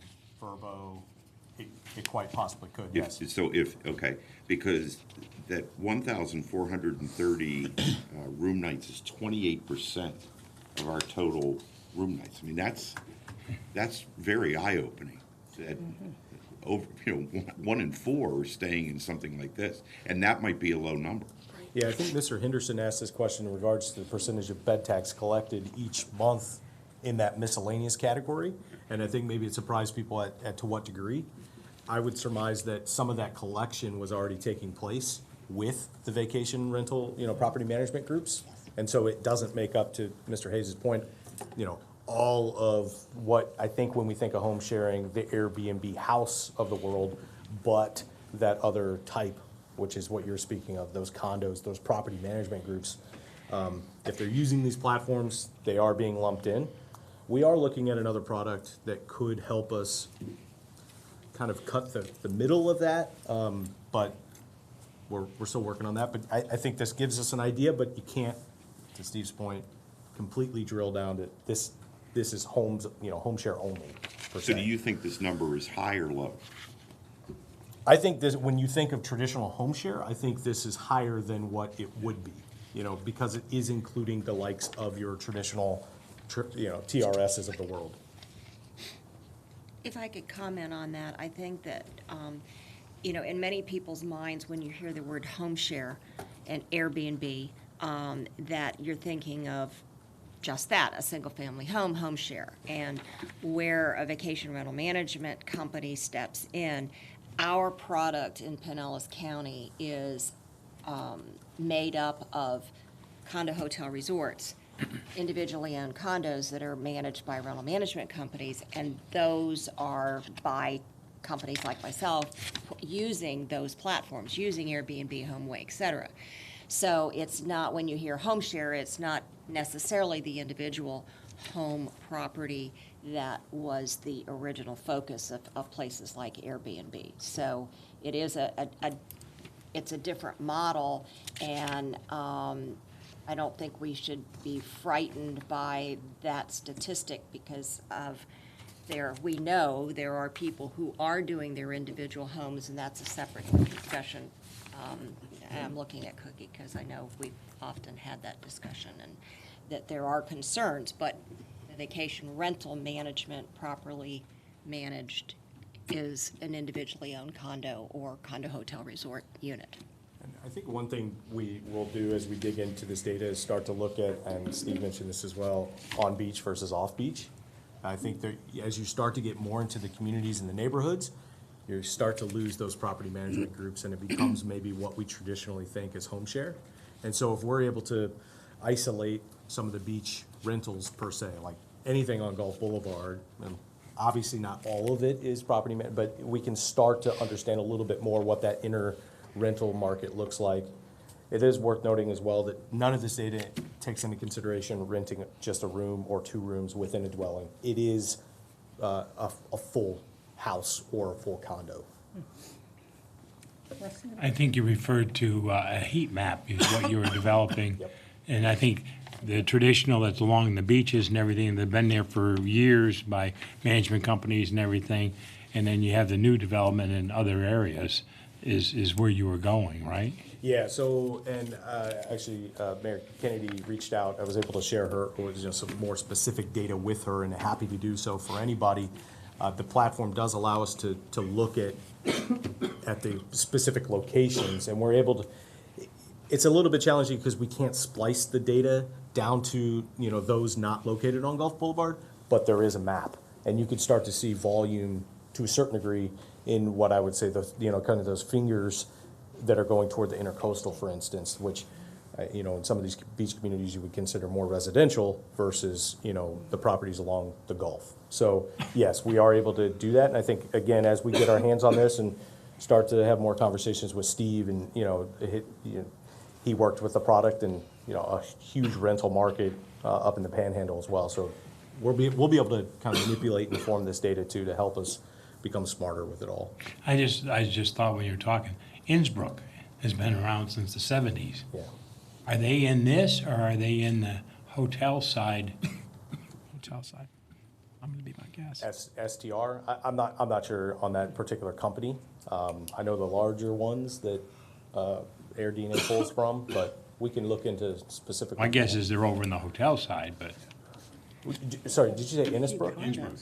Vrbo, it quite possibly could, yes. Okay, because that 1,430 room nights is 28% of our total room nights. I mean, that's very eye-opening. That over 1 in 4 are staying in something like this, and that might be a low number. Yeah, I think Mr. Henderson asked this question in regards to the percentage of bed tax collected each month in that miscellaneous category, and I think maybe it surprised people at to what degree. I would surmise that some of that collection was already taking place with the vacation rental, property management groups, and so it doesn't make up, to Mr. Hayes' point, all of what I think when we think of home sharing, the Airbnb house of the world, but that other type, which is what you're speaking of, those condos, those property management groups. If they're using these platforms, they are being lumped in. We are looking at another product that could help us kind of cut the middle of that, but we're still working on that. But I think this gives us an idea, but you can't, to Steve's point, completely drill down to this is homes, home share only, per se. So do you think this number is high or low? I think this, when you think of traditional home share, I think this is higher than what it would be, because it is including the likes of your traditional, TRSs of the world. If I could comment on that, I think that, in many people's minds, when you hear the word home share and Airbnb, that you're thinking of just that, a single-family home share. And where a vacation rental management company steps in, our product in Pinellas County is made up of condo hotel resorts, individually owned condos that are managed by rental management companies, and those are by companies like myself using those platforms, using Airbnb, HomeAway, et cetera. So it's not, when you hear home share, it's not necessarily the individual home property that was the original focus of places like Airbnb. So it is it's a different model, and I don't think we should be frightened by that statistic because of we know there are people who are doing their individual homes, and that's a separate discussion. And I'm looking at Cookie because I know we've often had that discussion, and that there are concerns, but the vacation rental management properly managed is an individually owned condo or condo hotel resort unit. And I think one thing we will do as we dig into this data is start to look at, and Steve mentioned this as well, on beach versus off beach. I think that as you start to get more into the communities and the neighborhoods, you start to lose those property management groups, and it becomes maybe what we traditionally think is home share. And so if we're able to isolate some of the beach rentals per se, like anything on Gulf Boulevard, and obviously not all of it is property but we can start to understand a little bit more what that inner rental market looks like. It is worth noting as well that none of this data takes into consideration renting just a room or 2 rooms within a dwelling. It is a full house or a full condo. I think you referred to a heat map is what you were developing. Yep. And I think the traditional that's along the beaches and everything, they've been there for years by management companies and everything. And then you have the new development in other areas is where you were going, right? Yeah, so, and actually, Mayor Kennedy reached out. I was able to share some more specific data with her, and happy to do so for anybody. The platform does allow us to look at the specific locations, and we're able to, it's a little bit challenging because we can't splice the data down to, those not located on Gulf Boulevard, but there is a map. And you could start to see volume to a certain degree in what I would say, kind of those fingers that are going toward the intercoastal, for instance, which, in some of these beach communities you would consider more residential versus, the properties along the Gulf. So, yes, we are able to do that. And I think, again, as we get our hands on this and start to have more conversations with Steve and, he worked with the product and, a huge rental market up in the Panhandle as well. So we'll be able to kind of manipulate and inform this data too to help us become smarter with it all. I just thought when you were talking, Innsbruck has been around since the 70s. Yeah. Are they in this, or are they in the hotel side? Hotel side. I'm going to be my guess. STR, I'm not sure on that particular company. I know the larger ones that Air DNA pulls from, but we can look into specific. My guess is they're over in the hotel side, but. Sorry, did you say Innsbruck?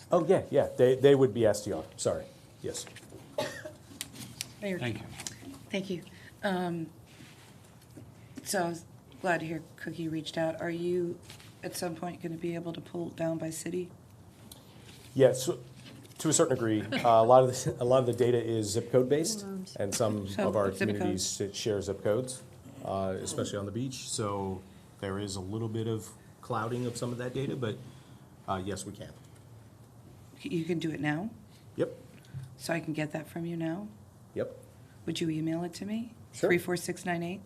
Oh, yeah, they would be STR, sorry, yes. Mayor. Thank you. Thank you. So I was glad to hear Cookie reached out. Are you, at some point, going to be able to pull it down by city? Yeah, so, to a certain degree, a lot of the data is zip code based, and some of our communities share zip codes, especially on the beach. So there is a little bit of clouding of some of that data, but yes, we can. You can do it now? Yep. So I can get that from you now? Yep. Would you email it to me? Sure. 34698?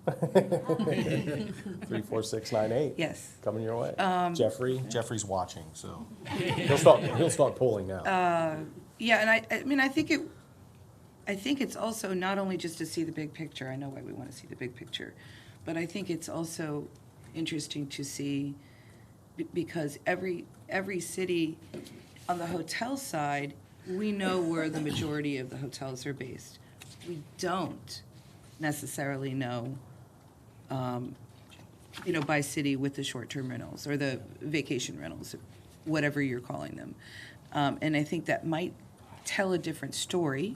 34698. Yes. Coming your way. Jeffrey's watching, so he'll start pulling now. Yeah, and I mean, I think it's also not only just to see the big picture. I know why we want to see the big picture, but I think it's also interesting to see because every city on the hotel side, we know where the majority of the hotels are based. We don't necessarily know, by city with the short-term rentals or the vacation rentals, whatever you're calling them. And I think that might tell a different story,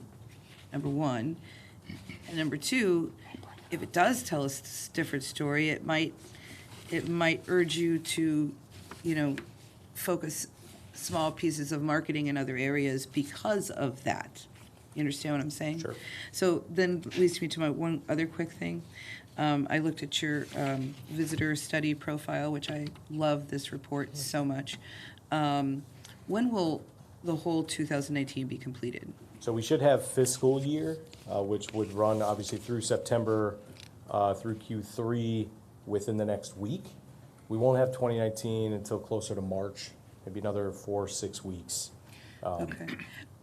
number one. And number two, if it does tell us a different story, it might urge you to, focus small pieces of marketing in other areas because of that. You understand what I'm saying? Sure. So then leads me to my one other quick thing. I looked at your visitor study profile, which I love this report so much. When will the whole 2019 be completed? So we should have fiscal year, which would run obviously through September, through Q3 within the next week. We won't have 2019 until closer to March, maybe another 4 or 6 weeks. Okay.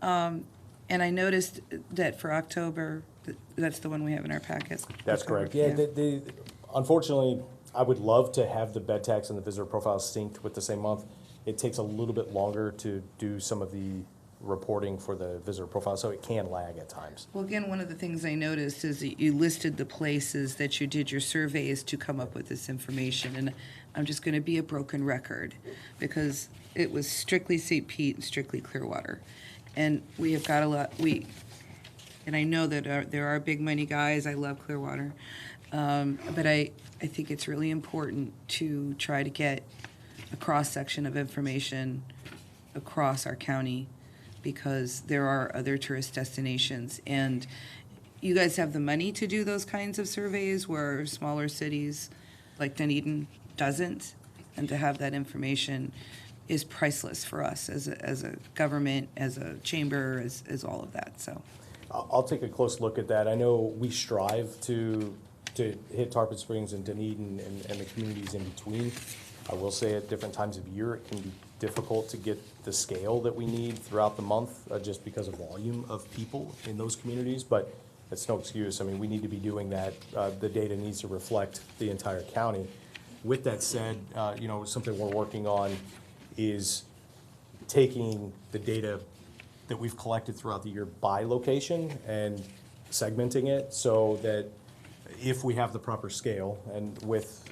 And I noticed that for October, that's the one we have in our packet. That's correct. Yeah, unfortunately, I would love to have the bed tax and the visitor profile synced with the same month. it takes a little bit longer to do some of the reporting for the visitor profile, so it can lag at times. Well, again, one of the things I noticed is that you listed the places that you did your surveys to come up with this information, and I'm just going to be a broken record because it was strictly St. Pete and strictly Clearwater, and we have got a lot. And I know that there are big money guys. I love Clearwater, but I think it's really important to try to get a cross section of information across our county, because there are other tourist destinations. And you guys have the money to do those kinds of surveys where smaller cities like Dunedin doesn't. And to have that information is priceless for us as a government, as a chamber, as all of that, so. I'll take a close look at that. I know we strive to hit Tarpon Springs and Dunedin and the communities in between. I will say at different times of year, it can be difficult to get the scale that we need throughout the month, just because of volume of people in those communities, but it's no excuse. I mean, we need to be doing that. The data needs to reflect the entire county. With that said, something we're working on is taking the data that we've collected throughout the year by location and segmenting it so that if we have the proper scale, and with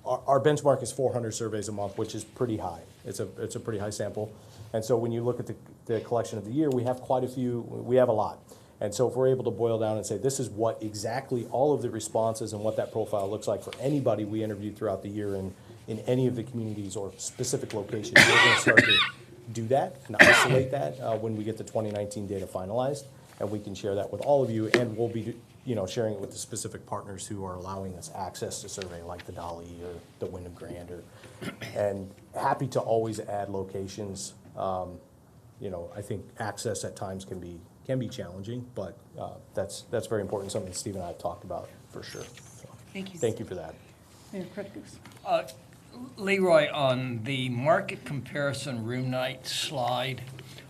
our benchmark is 400 surveys a month, which is pretty high. It's a pretty high sample. And so when you look at the collection of the year, we have quite a few, we have a lot. And so if we're able to boil down and say, this is what exactly all of the responses and what that profile looks like for anybody we interviewed throughout the year in any of the communities or specific locations, we're going to start to do that and isolate that when we get the 2019 data finalized. And we can share that with all of you, and we'll be sharing it with the specific partners who are allowing us access to survey, like the Dolly or the Wyndham Grand, and happy to always add locations. I think access at times can be challenging, but that's very important, something Steve and I have talked about for sure. So, thank you. Thank you for that. Mayor Criticus. Leroy, on the market comparison room night slide,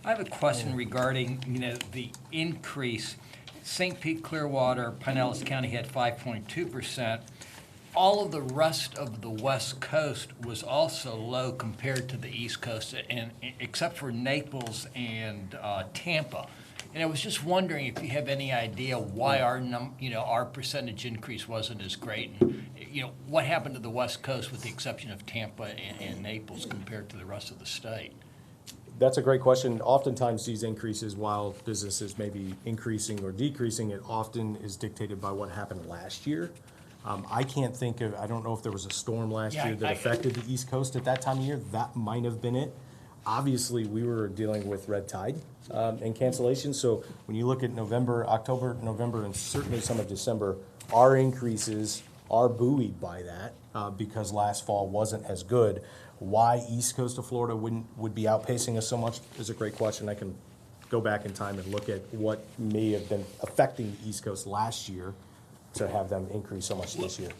I have a question regarding, the increase. St. Pete, Clearwater, Pinellas County had 5.2%. All of the rest of the West Coast was also low compared to the East Coast, and except for Naples and Tampa. And I was just wondering if you have any idea why our percentage increase wasn't as great. And, what happened to the West Coast with the exception of Tampa and Naples compared to the rest of the state? That's a great question. Oftentimes these increases, while businesses may be increasing or decreasing, it often is dictated by what happened last year. I can't think of, I don't know if there was a storm last year that affected the East Coast at that time of year. That might have been it. Obviously, we were dealing with red tide and cancellations. So when you look at October, November, and certainly some of December, our increases are buoyed by that because last fall wasn't as good. Why East Coast of Florida would be outpacing us so much is a great question. I can go back in time and look at what may have been affecting the East Coast last year to have them increase so much this year.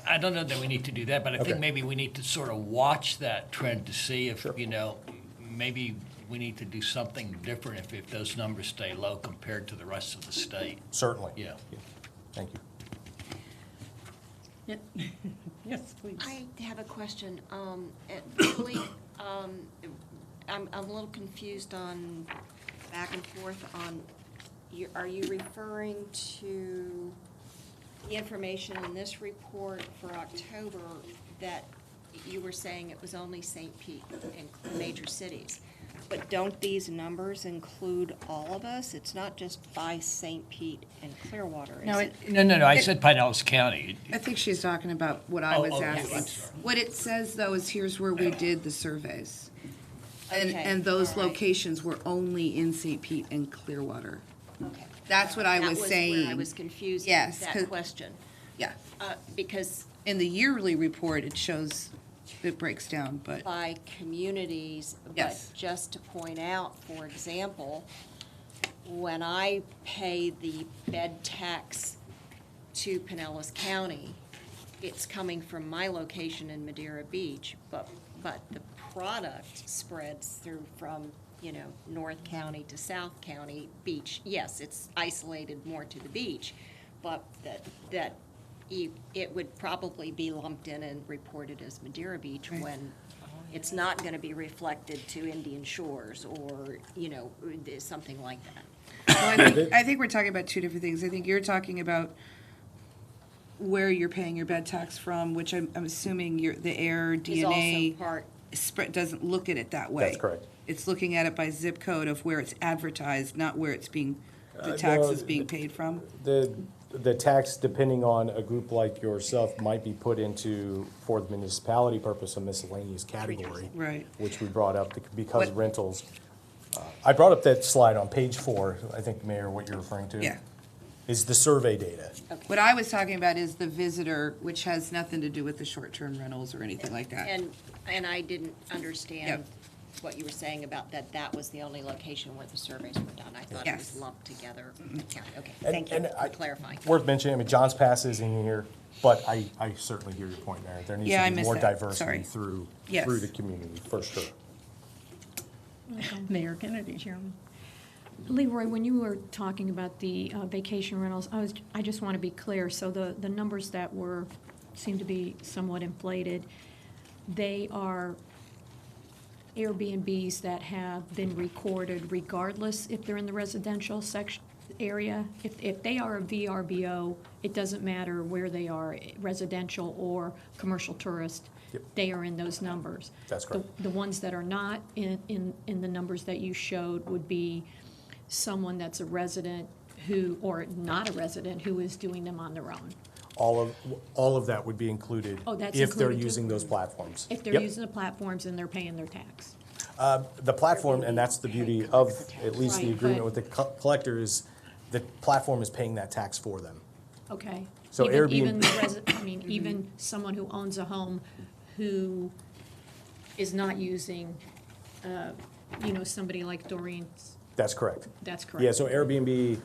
I don't know that we need to do that, but I think maybe we need to sort of watch that trend to see if, maybe we need to do something different if those numbers stay low compared to the rest of the state. Certainly. Yeah. Thank you. Yeah. Yes, please. I have a question. Julie, I'm a little confused on back and forth on, are you referring to the information in this report for October that you were saying it was only St. Pete and major cities? But don't these numbers include all of us? It's not just by St. Pete and Clearwater, is it? No. I said Pinellas County. I think she's talking about what I was asking. I'm sorry. What it says, though, is here's where we did the surveys. Okay, And those all right. locations were only in St. Pete and Clearwater. Okay. That's what I was saying. That was where I was confused Yes, with that question. Yeah. Because In the yearly report, it shows, it breaks down, but. by communities, Yes. but just to point out, for example, when I pay the bed tax to Pinellas County, it's coming from my location in Madeira Beach, but the product spreads through from, North County to South County Beach. Yes, it's isolated more to the beach, but it would probably be lumped in and reported as Madeira Beach when It's not going to be reflected to Indian Shores or, something like that. Well, I think we're talking about two different things. I think you're talking about where you're paying your bed tax from, which I'm assuming the air Is DNA also part, spread doesn't look at it that way. That's correct. It's looking at it by zip code of where it's advertised, not where it's being, the tax is being paid from. The tax, depending on a group like yourself, might be put into, for the municipality purpose, a miscellaneous category. Right. Which we brought up because What- rentals. I brought up that slide on page 4, I think, Mayor, what you're referring to. Yeah. Is the survey data. What I was talking about is the visitor, which has nothing to do with the short-term rentals or anything like that. and I didn't understand what you were saying about that was the only location where the surveys were done. I thought it was Yes. lumped together. Okay, And- thank you and for clarifying. Worth mentioning, I mean, John's Pass is in here, but I certainly hear your point, Mayor. There needs Yeah, I to be missed more that. diversity Sorry. through Yes. the community, for sure. Mayor Kennedy. Chairman. Leroy, when you were talking about the vacation rentals, I just want to be clear. So the numbers that seem to be somewhat inflated, they are Airbnbs that have been recorded regardless if they're in the residential section area. If they are a VRBO, it doesn't matter where they are, residential or commercial tourist. Yep. They are in those numbers. That's correct. The ones that are not in the numbers that you showed would be someone that's a resident or not a resident, who is doing them on their own. All of that would be included Oh, that's if they're included too? using those platforms. If they're Yep. using the platforms and they're paying their tax. The platform, and that's the beauty of at least the Right, agreement but- with the collector, is the platform is paying that tax for them. Okay. So Even Airbnb. even someone who owns a home who is not using, somebody like Doreen's, That's correct. that's correct. Yeah, so Airbnb,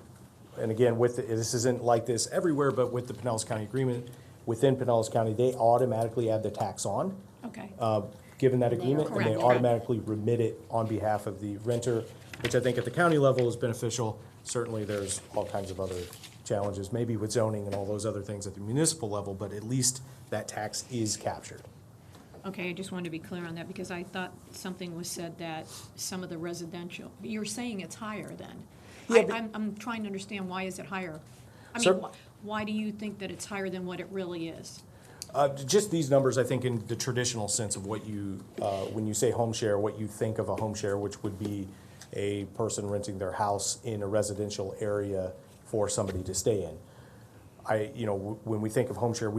and again, this isn't like this everywhere, but with the Pinellas County agreement, within Pinellas County, they automatically add the tax on, Okay. given that agreement, and they Correct. automatically remit it on behalf of the renter, which I think at the county level is beneficial. Certainly, there's all kinds of other challenges, maybe with zoning and all those other things at the municipal level, but at least that tax is captured. Okay, I just wanted to be clear on that because I thought something was said that some of the residential, you're saying it's higher then? Yeah, but- I'm trying to understand, why is it higher? I Sir- mean, why do you think that it's higher than what it really is? Just these numbers, I think, in the traditional sense of what you, when you say home share, what you think of a home share, which would be a person renting their house in a residential area for somebody to stay in. When we think of home share,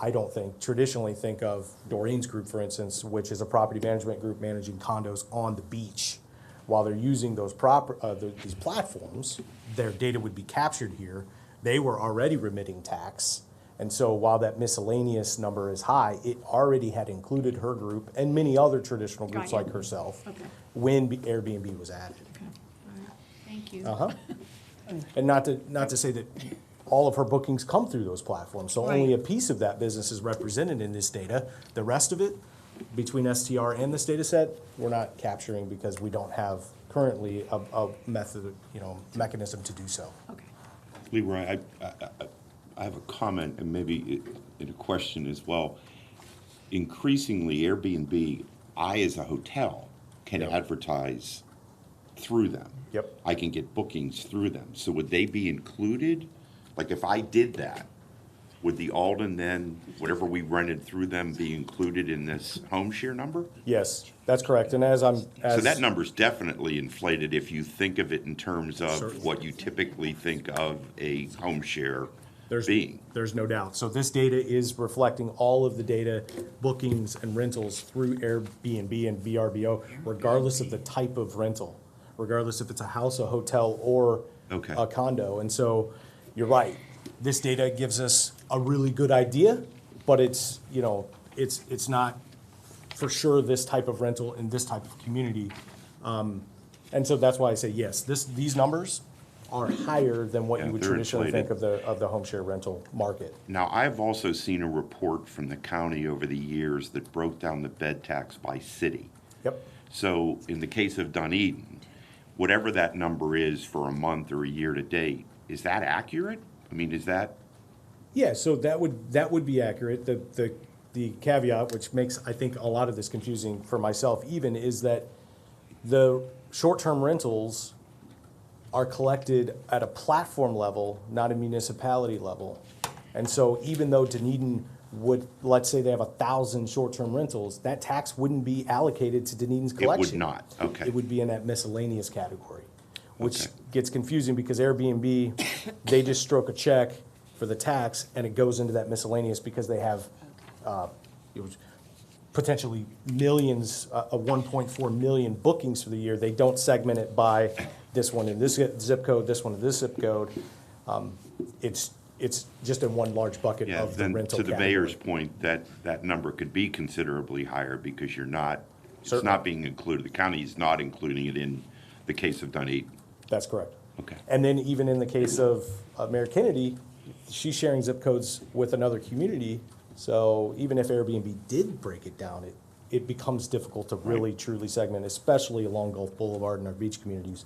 I don't traditionally think of Doreen's group, for instance, which is a property management group managing condos on the beach. While they're using these platforms, their data would be captured here. They were already remitting tax. And so while that miscellaneous number is high, it already had included her group and many other traditional groups Got you. like herself Okay. when Airbnb was added. Okay, all right, thank you. Uh-huh. And not to say that all of her bookings come through those platforms, so only a Right. piece of that business is represented in this data. The rest of it, between STR and this data set, we're not capturing because we don't have currently a mechanism to do so. Okay. Leroy, I have a comment and maybe a question as well. Increasingly, Airbnb, I as a hotel can advertise through them. Yep. I can get bookings through them. So would they be included? Like if I did that, would the Alden then, whatever we rented through them, be included in this home share number? Yes, that's correct. And So that number's definitely inflated if you think of it in terms of Certainly. what you typically think of a home share being. There's no doubt. So this data is reflecting all of the data, bookings and rentals through Airbnb and VRBO, regardless of the type of rental, regardless if it's a house, a hotel, or a condo. And so you're right. This data gives us a really good idea, but it's not for sure this type of rental in this type of community. And so that's why I say yes, these numbers are higher than what you would they're traditionally think inflated. of the home share rental market. Now, I've also seen a report from the county over the years that broke down the bed tax by city. Yep. So in the case of Dunedin, whatever that number is for a month or a year to date, is that accurate? I mean, is that? Yeah, so that would be accurate. The the caveat, which makes, I think, a lot of this confusing for myself even, is that the short-term rentals are collected at a platform level, not a municipality level. And so even though Dunedin would, let's say they have 1,000 short-term rentals, that tax wouldn't be allocated to Dunedin's collection. It would not, okay. It would be in that miscellaneous category, which Okay. gets confusing because Airbnb, they just stroke a check for the tax and it goes into that miscellaneous because they have it was potentially millions, 1.4 million bookings for the year. They don't segment it by this one in this zip code, this one in this zip code. It's just in one large bucket Yeah, of the then rental to the category. mayor's point, that number could be considerably higher because it's Certainly. not being included. The county is not including it in the case of Dunedin. That's correct. Okay. And then even in the case of Mayor Kennedy, she's sharing zip codes with another community. So even if Airbnb did break it down, it becomes difficult to really truly segment, especially along Gulf Boulevard and our beach communities,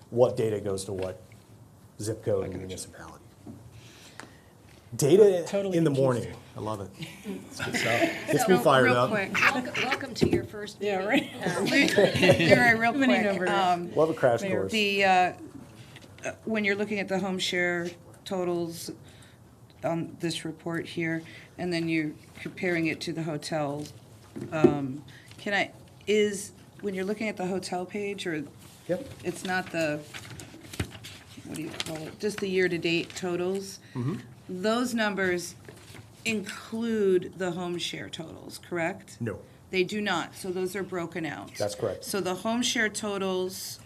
what data goes to what zip code and municipality. Data Totally in the confused. morning. I love it. It's good stuff. Gets me fired real up. quick. Welcome to your first meeting. Yeah, right. Leroy, real Many quick. numbers. We'll have a crash Mayor. course. When you're looking at the home share totals on this report here, and then you're comparing it to the hotel, when you're looking at the hotel page, or Yep. it's not the, what do you call it, just the year-to-date totals? Those numbers include the home share totals, correct? No, They do not, so those are broken out. that's correct. So the home share totals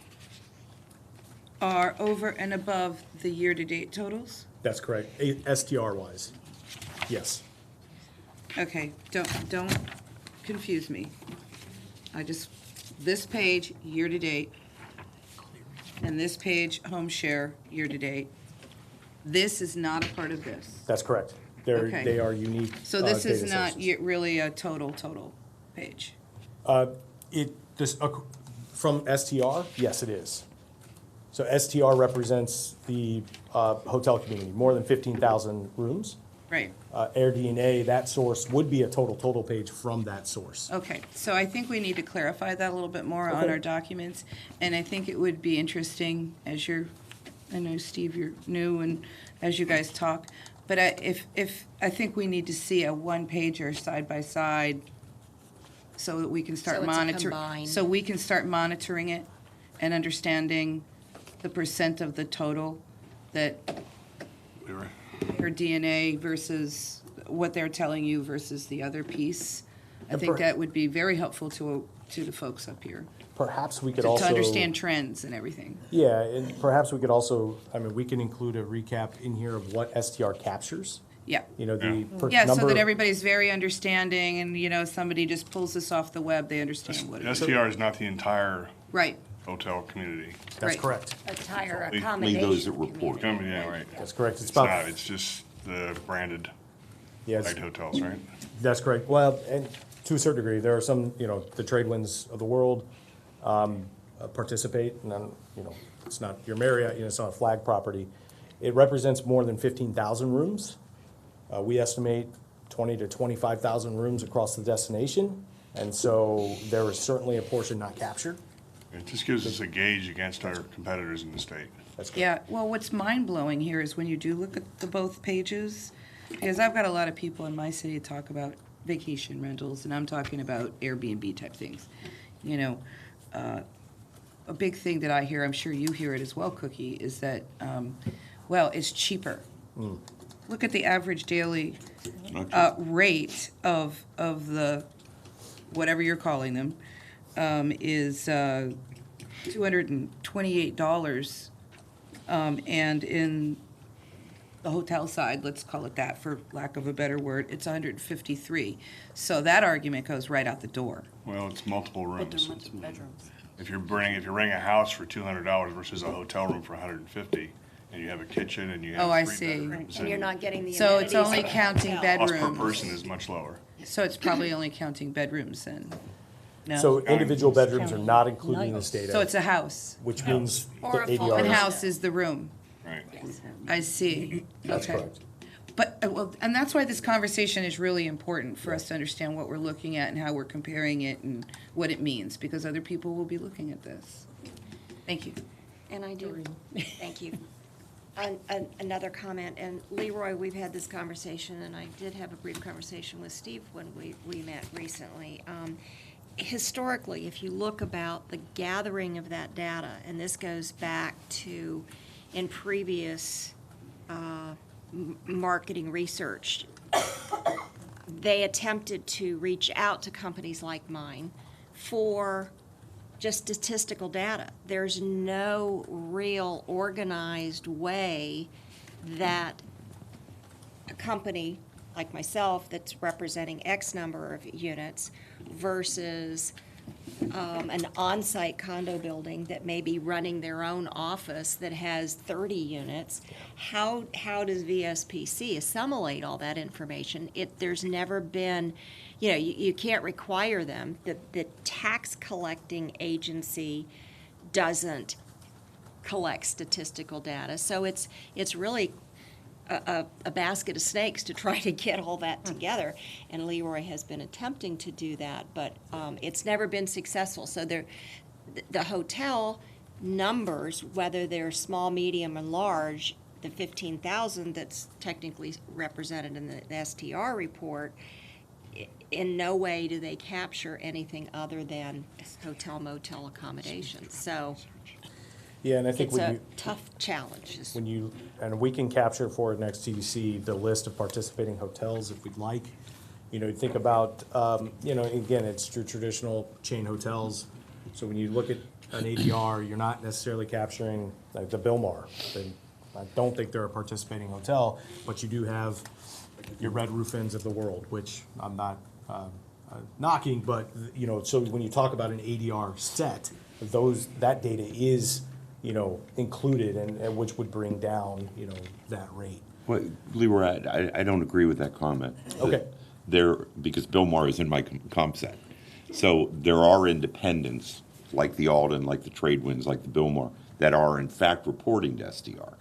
are over and above the year-to-date totals? That's correct. STR wise. Yes. Okay, don't confuse me. This page, year-to-date, and this page, home share, year-to-date. This is not a part of this. That's correct. Okay. They are unique. So this is data not sources. really a total page. From STR, yes, it is. So STR represents the hotel community, more than 15,000 rooms. Right. AirDNA, that source would be a total page from that source. Okay, so I think we need to clarify that a little bit more on Okay. our documents. And I think it would be interesting I know, Steve, you're new, and as you guys talk, but I think we need to see a one-pager side by side so that we can start So it's a monitoring. combined. So we can start monitoring it and understanding the percent of the total that Leroy? your DNA versus what they're telling you versus the other piece. I And think that would be very helpful to the folks up here, Perhaps we could to also. understand trends and everything. Yeah, and perhaps we could also, we can include a recap in here of what STR captures. Yeah. You know, the Yeah, so number. that everybody's very understanding, and, somebody just pulls this off the web, they understand what it is. STR is not the entire Right, hotel community. That's right. correct. Attire Only accommodation. those that report. Yeah, right. That's correct. It's It's not, about, it's just the branded yes, flagged hotels, right? that's correct. Well, and to a certain degree, there are some, the trade winds of the world participate, and then, it's not your Marriott, it's not a flag property. It represents more than 15,000 rooms. We estimate 20 to 25,000 rooms across the destination, and so there is certainly a portion not captured. It just gives us a gauge against our competitors in the state. That's correct. Yeah, well, what's mind-blowing here is when you do look at the both pages, because I've got a lot of people in my city talk about vacation rentals, and I'm talking about Airbnb type things. A big thing that I hear, I'm sure you hear it as well, Cookie, is that, it's cheaper. Look at the average daily rate of the, whatever you're calling them, is $228. And in the hotel side, let's call it that for lack of a better word, it's $153. So that argument goes right out the door. Well, it's multiple rooms. bedrooms. If you're renting a house for $200 versus a hotel room for $150, and you have a kitchen and you have Oh, I 3 see. bedrooms, And you're not getting the So it's amenities only of a counting hotel. cost per bedrooms. person is much lower. So it's probably only counting bedrooms then? No? So individual bedrooms are not included in this data. So it's a house. Which means the Or a full ADR One is. house is the room. Right. I see. That's Okay. correct. But, well, and that's why this conversation is really important for us to understand what we're looking at and how we're comparing it and what it means, because other people will be looking at this. Thank you. And I do, thank you. Another comment, and Leroy, we've had this conversation, and I did have a brief conversation with Steve when we met recently. Historically, if you look about the gathering of that data, and this goes back to in previous marketing research, they attempted to reach out to companies like mine for just statistical data. There's no real organized way that a company like myself that's representing X number of units versus an on-site condo building that may be running their own office that has 30 units. How does VSPC assimilate all that information? There's never been, you can't require them. The tax collecting agency doesn't collect statistical data, so it's really a basket of snakes to try to get all that together, and Leroy has been attempting to do that, but it's never been successful. So the hotel numbers, whether they're small, medium, or large, the 15,000 that's technically represented in the STR report, in no way do they capture anything other than hotel motel accommodations. So Yeah, and I think it's a tough challenge. And we can capture for next TDC the list of participating hotels if we'd like. Think about, again, it's your traditional chain hotels. So when you look at an ADR, you're not necessarily capturing like the Bilmar. I don't think they're a participating hotel, but you do have your Red Roof Inns of the world, which I'm not knocking, but so when you talk about an ADR set, that data is included, and which would bring down, that rate. Well, Leroy, I don't agree with that comment. Okay. Because Bill Maher is in my comp set. So there are independents, like the Alden, like the Tradewinds, like the Bill Maher, that are in fact reporting to SDR.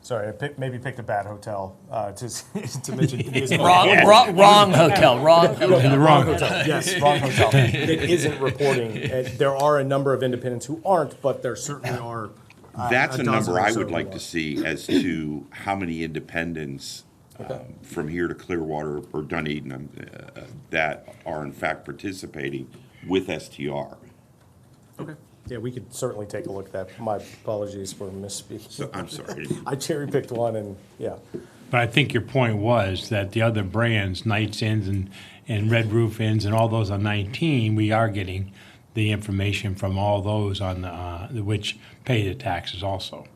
Sorry, I maybe picked a bad hotel to mention. Wrong hotel, wrong hotel. The wrong hotel, yes, wrong hotel. That isn't reporting. And there are a number of independents who aren't, but there certainly are. That's a dozen number or I so would who like are. to see as to how many independents from here to Clearwater or Dunedin that are in fact participating with STR. Okay. Yeah, we could certainly take a look at that. My apologies for misspeaking. So, I'm sorry. I cherry picked one, and yeah. But I think your point was that the other brands, Knights Inns and Red Roof Inns and all those on 19, we are getting the information from all those on the which pay the taxes also.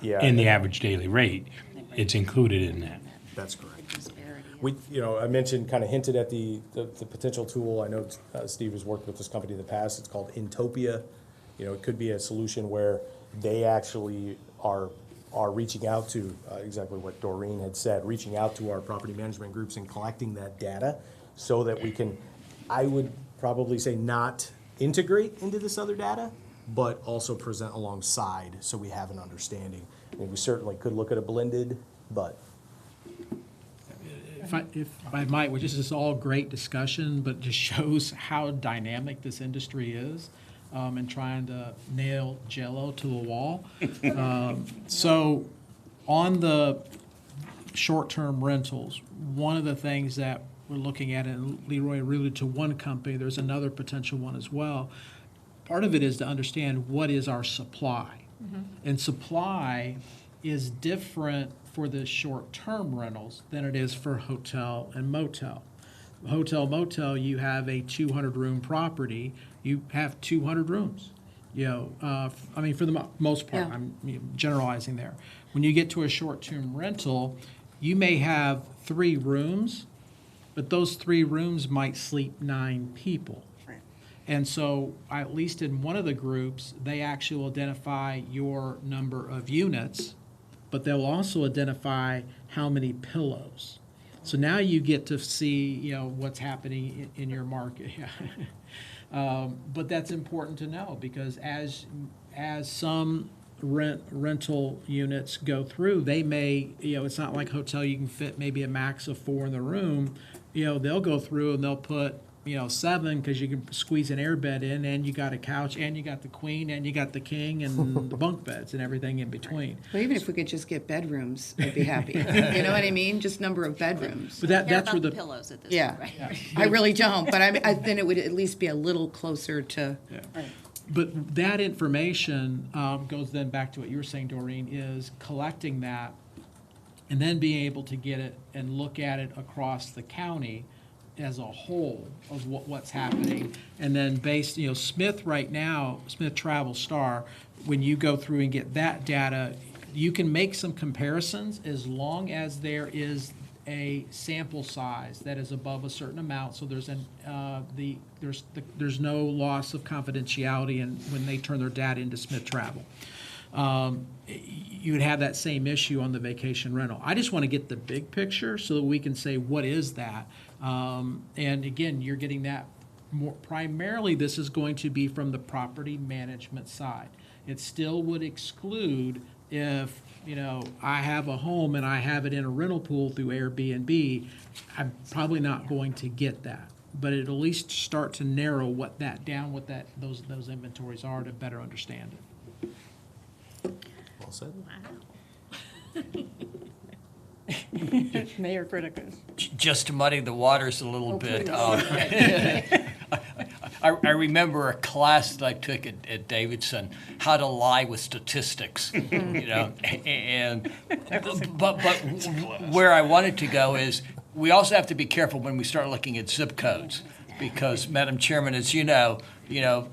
Yeah. In the average daily rate, it's included in that. That's correct. I mentioned, kind of hinted at the potential tool. I know Steve has worked with this company in the past. It's called Intopia. It could be a solution where they actually are reaching out to exactly what Doreen had said, reaching out to our property management groups and collecting that data so that we can, I would probably say, not integrate into this other data, but also present alongside so we have an understanding. I mean, we certainly could look at a blended, but. If I might, which is all great discussion, but just shows how dynamic this industry is, and trying to nail Jell-O to a wall. So on the short-term rentals, one of the things that we're looking at, and Leroy alluded to one company, there's another potential one as well. Part of it is to understand what is our supply. And supply is different for the short-term rentals than it is for hotel and motel. Hotel, motel, you have a 200-room property, you have 200 rooms. For the most part, Yeah. I'm generalizing there. When you get to a short-term rental, you may have 3 rooms, but those 3 rooms might sleep 9 people. And so, at least in one of the groups, they actually will identify your number of units, but they'll also identify how many pillows. So now you get to see, what's happening in your market. But that's important to know because as some rental units go through, they may, it's not like hotel, you can fit maybe a max of 4 in the room. They'll go through and they'll put, 7 because you can squeeze an air bed in, and you got a couch, and you got the queen, and you got the king, and the bunk beds and everything in between. Well, even if we could just get bedrooms, I'd be happy. You know what I mean? Just number of bedrooms. But that's where the pillows at this Yeah, point, right? I really don't, but then it would at least be a little closer to. But that information goes then back to what you were saying, Doreen, is collecting that and then being able to get it and look at it across the county as a whole of what's happening. And then based, Smith right now, Smith Travel Star, when you go through and get that data, you can make some comparisons as long as there is a sample size that is above a certain amount. So there's there's no loss of confidentiality when they turn their data into Smith Travel. You would have that same issue on the vacation rental. I just want to get the big picture so that we can say, what is that? And again, you're getting that more, primarily this is going to be from the property management side. It still would exclude if, I have a home and I have it in a rental pool through Airbnb, I'm probably not going to get that. But it'll at least start to narrow what those inventories are to better understand it. Well said. Mayor Criticus. Just to muddy the waters a little bit. I remember a class that I took at Davidson, how to lie with statistics, and but where I wanted to go is we also have to be careful when we start looking at zip codes, because Madam Chairman, as you know,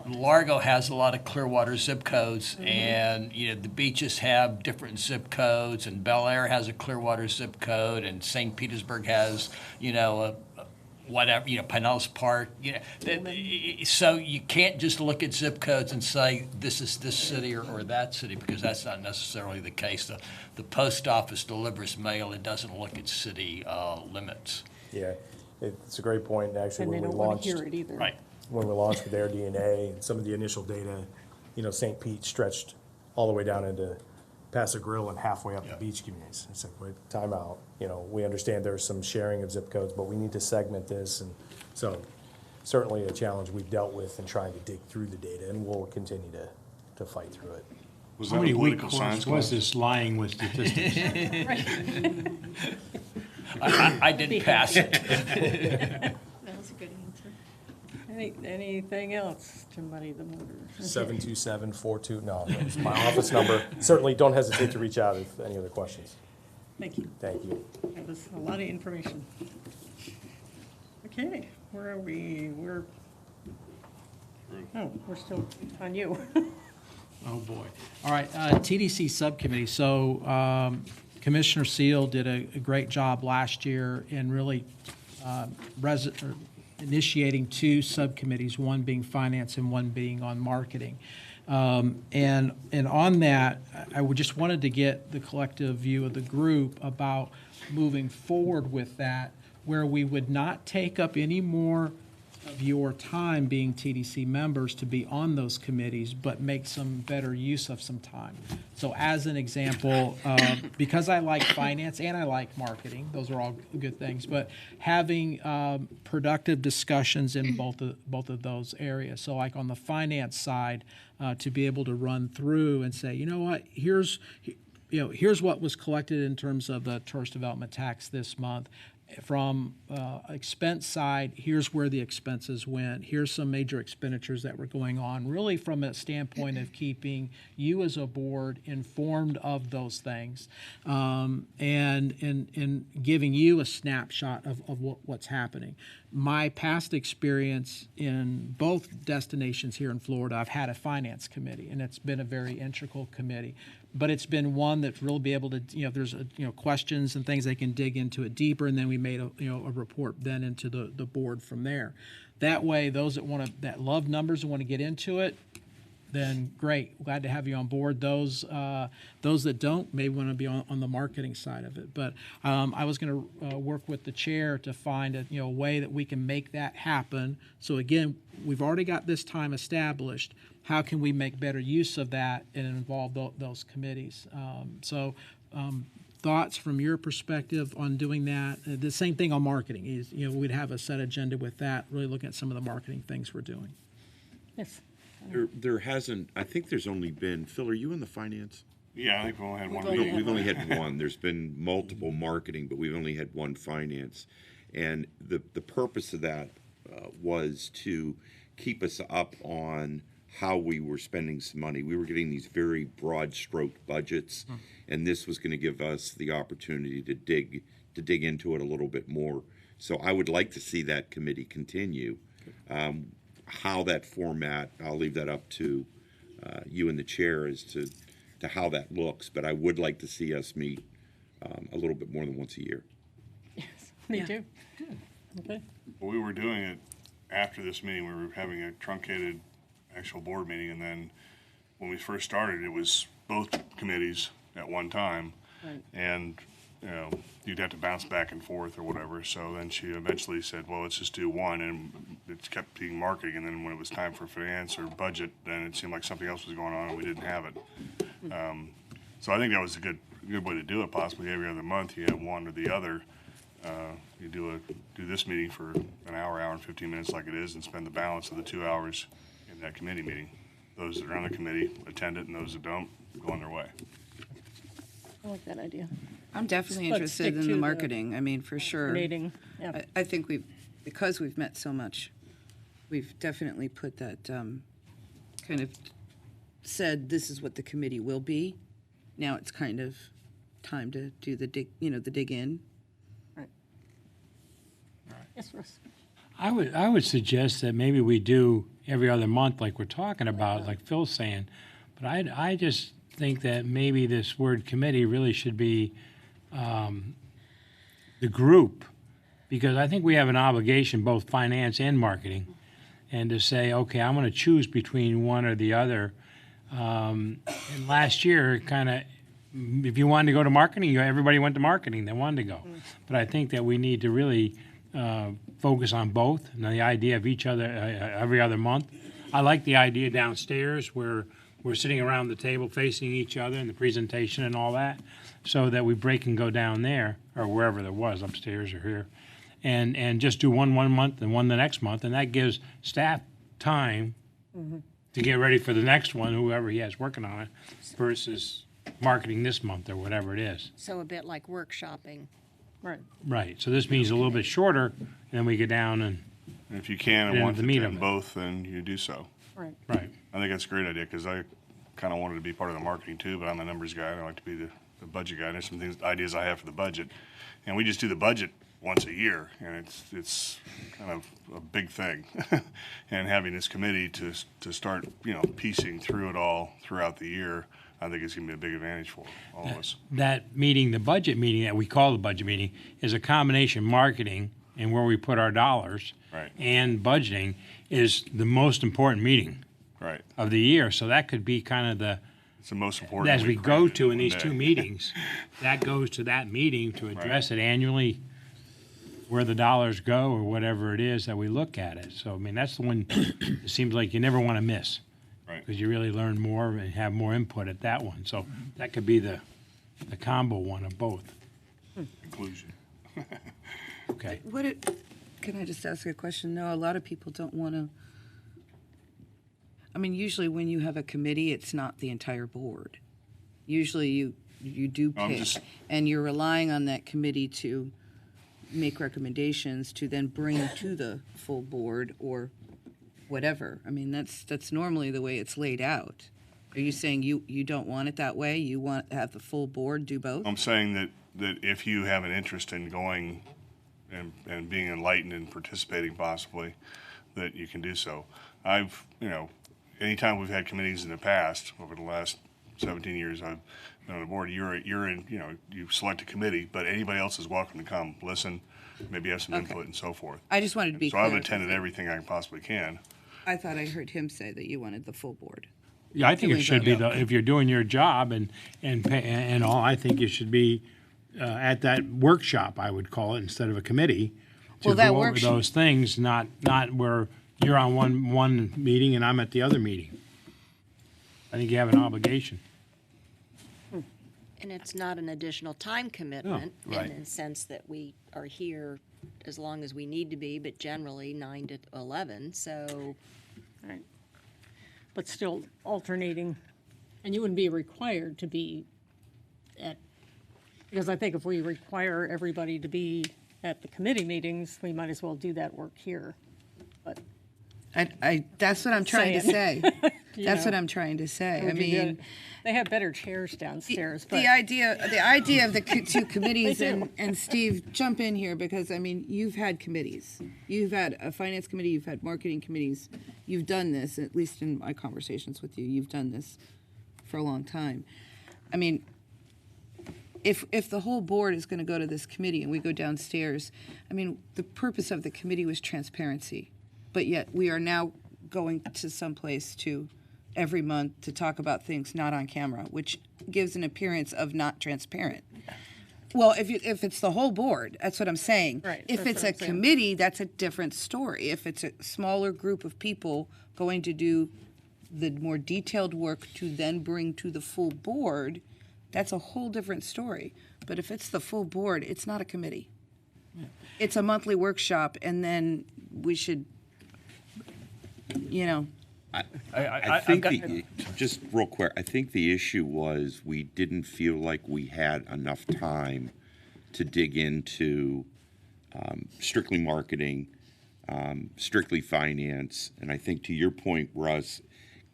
Largo has a lot of Clearwater zip codes, and the beaches have different zip codes, and Bel Air has a Clearwater zip code, and St. Petersburg has whatever, Pinellas Park, so you can't just look at zip codes and say this is this city or that city, because that's not necessarily the case. The post office delivers mail; it doesn't look at city limits. Yeah, it's a great point. And actually, And they when we don't want launched, to hear it either. Right. when we launched with Air DNA and some of the initial data, St. Pete stretched all the way down into Paso Grill and halfway up the beach communities. I said, wait, time out. We understand there's some sharing of zip codes, but we need to segment this. And so certainly a challenge we've dealt with in trying to dig through the data, and we'll continue to fight through it. Was How that a many weak political course science was class? this lying with statistics? I didn't pass it. That was a good answer. Anything else to muddy the waters? 72742, no, it's my office number. Certainly don't hesitate to reach out if any other questions. Thank you. Thank you. That was a lot of information. Okay, where are we? We're still on you. Oh, boy. All right, TDC subcommittee. So Commissioner Seal did a great job last year in really initiating 2 subcommittees, one being finance and one being on marketing. And on that, I just wanted to get the collective view of the group about moving forward with that, where we would not take up any more of your time being TDC members to be on those committees, but make some better use of some time. So as an example, because I like finance and I like marketing, those are all good things, but having productive discussions in both of those areas. So like on the finance side, to be able to run through and say, you know what, here's what was collected in terms of the tourist development tax this month. From expense side, here's where the expenses went. Here's some major expenditures that were going on, really from a standpoint of keeping you as a board informed of those things, and giving you a snapshot of what's happening. My past experience in both destinations here in Florida, I've had a finance committee, and it's been a very integral committee. But it's been one that's really be able to, if there's questions and things, they can dig into it deeper, and then we made a report then into the board from there. That way, those that love numbers and want to get into it, then great. Glad to have you on board. Those that don't may want to be on the marketing side of it. But I was going to work with the chair to find a way that we can make that happen. So again, we've already got this time established. How can we make better use of that and involve those committees? Thoughts from your perspective on doing that? The same thing on marketing is, we'd have a set agenda with that, really looking at some of the marketing things we're doing. Yes. There hasn't, I think there's only been, Phil, are you in the finance? Yeah, I think we only had one No, meeting. we've only had one. There's been multiple marketing, but we've only had one finance. And the purpose of that was to keep us up on how we were spending some money. We were getting these very broad stroke budgets, and this was going to give us the opportunity to dig into it a little bit more. So I would like to see that committee continue. How that format, I'll leave that up to you and the chair as to how that looks, but I would like to see us meet a little bit more than once a year. Yes, me too. Okay. Well, we were doing it after this meeting. We were having a truncated actual board meeting, and then when we first started, it was both committees at one time. Right. And you'd have to bounce back and forth or whatever. So then she eventually said, well, let's just do one, and it kept being marketing. And then when it was time for finance or budget, then it seemed like something else was going on and we didn't have it. So I think that was a good way to do it. Possibly every other month you have one or the other. You do this meeting for an hour and 15 minutes like it is, and spend the balance of the 2 hours in that committee meeting. Those that are on the committee attend it, and those that don't go on their way. I like that idea. I'm definitely Let's interested stick in to the the marketing. I mean, for sure. Coordinating, yeah. I think because we've met so much, we've definitely put that, kind of said this is what the committee will be. Now it's kind of time to do the dig in. Right. Yes, Russ. I would suggest that maybe we do every other month like we're talking about, like Phil's saying. But I just think that maybe this word committee really should be the group, because I think we have an obligation, both finance and marketing, and to say, okay, I'm going to choose between one or the other. And last year, kind of, if you wanted to go to marketing, everybody went to marketing. They wanted to go. But I think that we need to really focus on both. And the idea of each other every other month. I like the idea downstairs where we're sitting around the table facing each other and the presentation and all that, so that we break and go down there or wherever there was, upstairs or here, and just do one month and one the next month, and that gives staff time to get ready for the next one, whoever he has working on it, versus marketing this month or whatever it is. So a bit like workshopping. Right. Right. So this means a little bit shorter, and then we get down and if you can and Yeah, want the to meat attend of it. both, then you do so. Right. right. I think that's a great idea, because I kind of wanted to be part of the marketing too, but I'm a numbers guy. I like to be the budget guy. There's some ideas I have for the budget. And we just do the budget once a year, and it's kind of a big thing. And having this committee to start, piecing through it all throughout the year, I think it's going to be a big advantage for all of us. That meeting, the budget meeting that we call the budget meeting, is a combination marketing and where we put our dollars Right. and budgeting is the most important meeting Right. of the year. So that could be kind of the, It's the most important. as we go to in one these day. two meetings, that goes to that meeting to address it annually, where the dollars go or whatever it is that we look at it. So, I mean, that's the one it seems like you never want to miss. Right. Because you really learn more and have more input at that one. So that could be the combo one of both. Conclusion. Okay. Can I just ask a question? No, a lot of people don't want to. I mean, usually when you have a committee, it's not the entire board. Usually you do I'm pick, just- and you're relying on that committee to make recommendations to then bring to the full board or whatever. I mean, that's normally the way it's laid out. Are you saying you don't want it that way? You want to have the full board do both? I'm saying that if you have an interest in going and being enlightened and participating possibly, that you can do so. Anytime we've had committees in the past, over the last 17 years I've been on the board, you're in, you select a committee, but anybody else is welcome to come, listen, maybe have some input and so forth. I just wanted to be So clear. I've attended everything I possibly can. I thought I heard him say that you wanted the full board. Yeah, I think it Doing should be, something. if you're doing your job and all, I think you should be at that workshop, I would call it, instead of a committee, to Well, that go over workshop- those things, not where you're on one meeting and I'm at the other meeting. I think you have an obligation. And it's not an additional time commitment right. in the sense that we are here as long as we need to be, but generally 9 to 11, so. Right. But still alternating, and you wouldn't be required to be at, because I think if we require everybody to be at the committee meetings, we might as well do that work here. But That's what I'm trying to say. Saying. That's know. what I'm trying to say. I would be mean, good. They have better chairs downstairs, but. the idea of the two committees, They do. and Steve, jump in here, because, I mean, you've had committees. You've had a finance committee, you've had marketing committees. You've done this, at least in my conversations with you, you've done this for a long time. I mean, if the whole board is going to go to this committee and we go downstairs, I mean, the purpose of the committee was transparency, but yet we are now going to someplace to every month to talk about things not on camera, which gives an appearance of not transparent. Well, if it's the whole board, that's what I'm saying. Right, If that's it's what a I'm saying. committee, that's a different story. If it's a smaller group of people going to do the more detailed work to then bring to the full board, that's a whole different story. But if it's the full board, it's not a committee. It's a monthly workshop, and then we should, I think just real quick, I think the issue was we didn't feel like we had enough time to dig into strictly marketing, strictly finance, and I think to your point, Russ,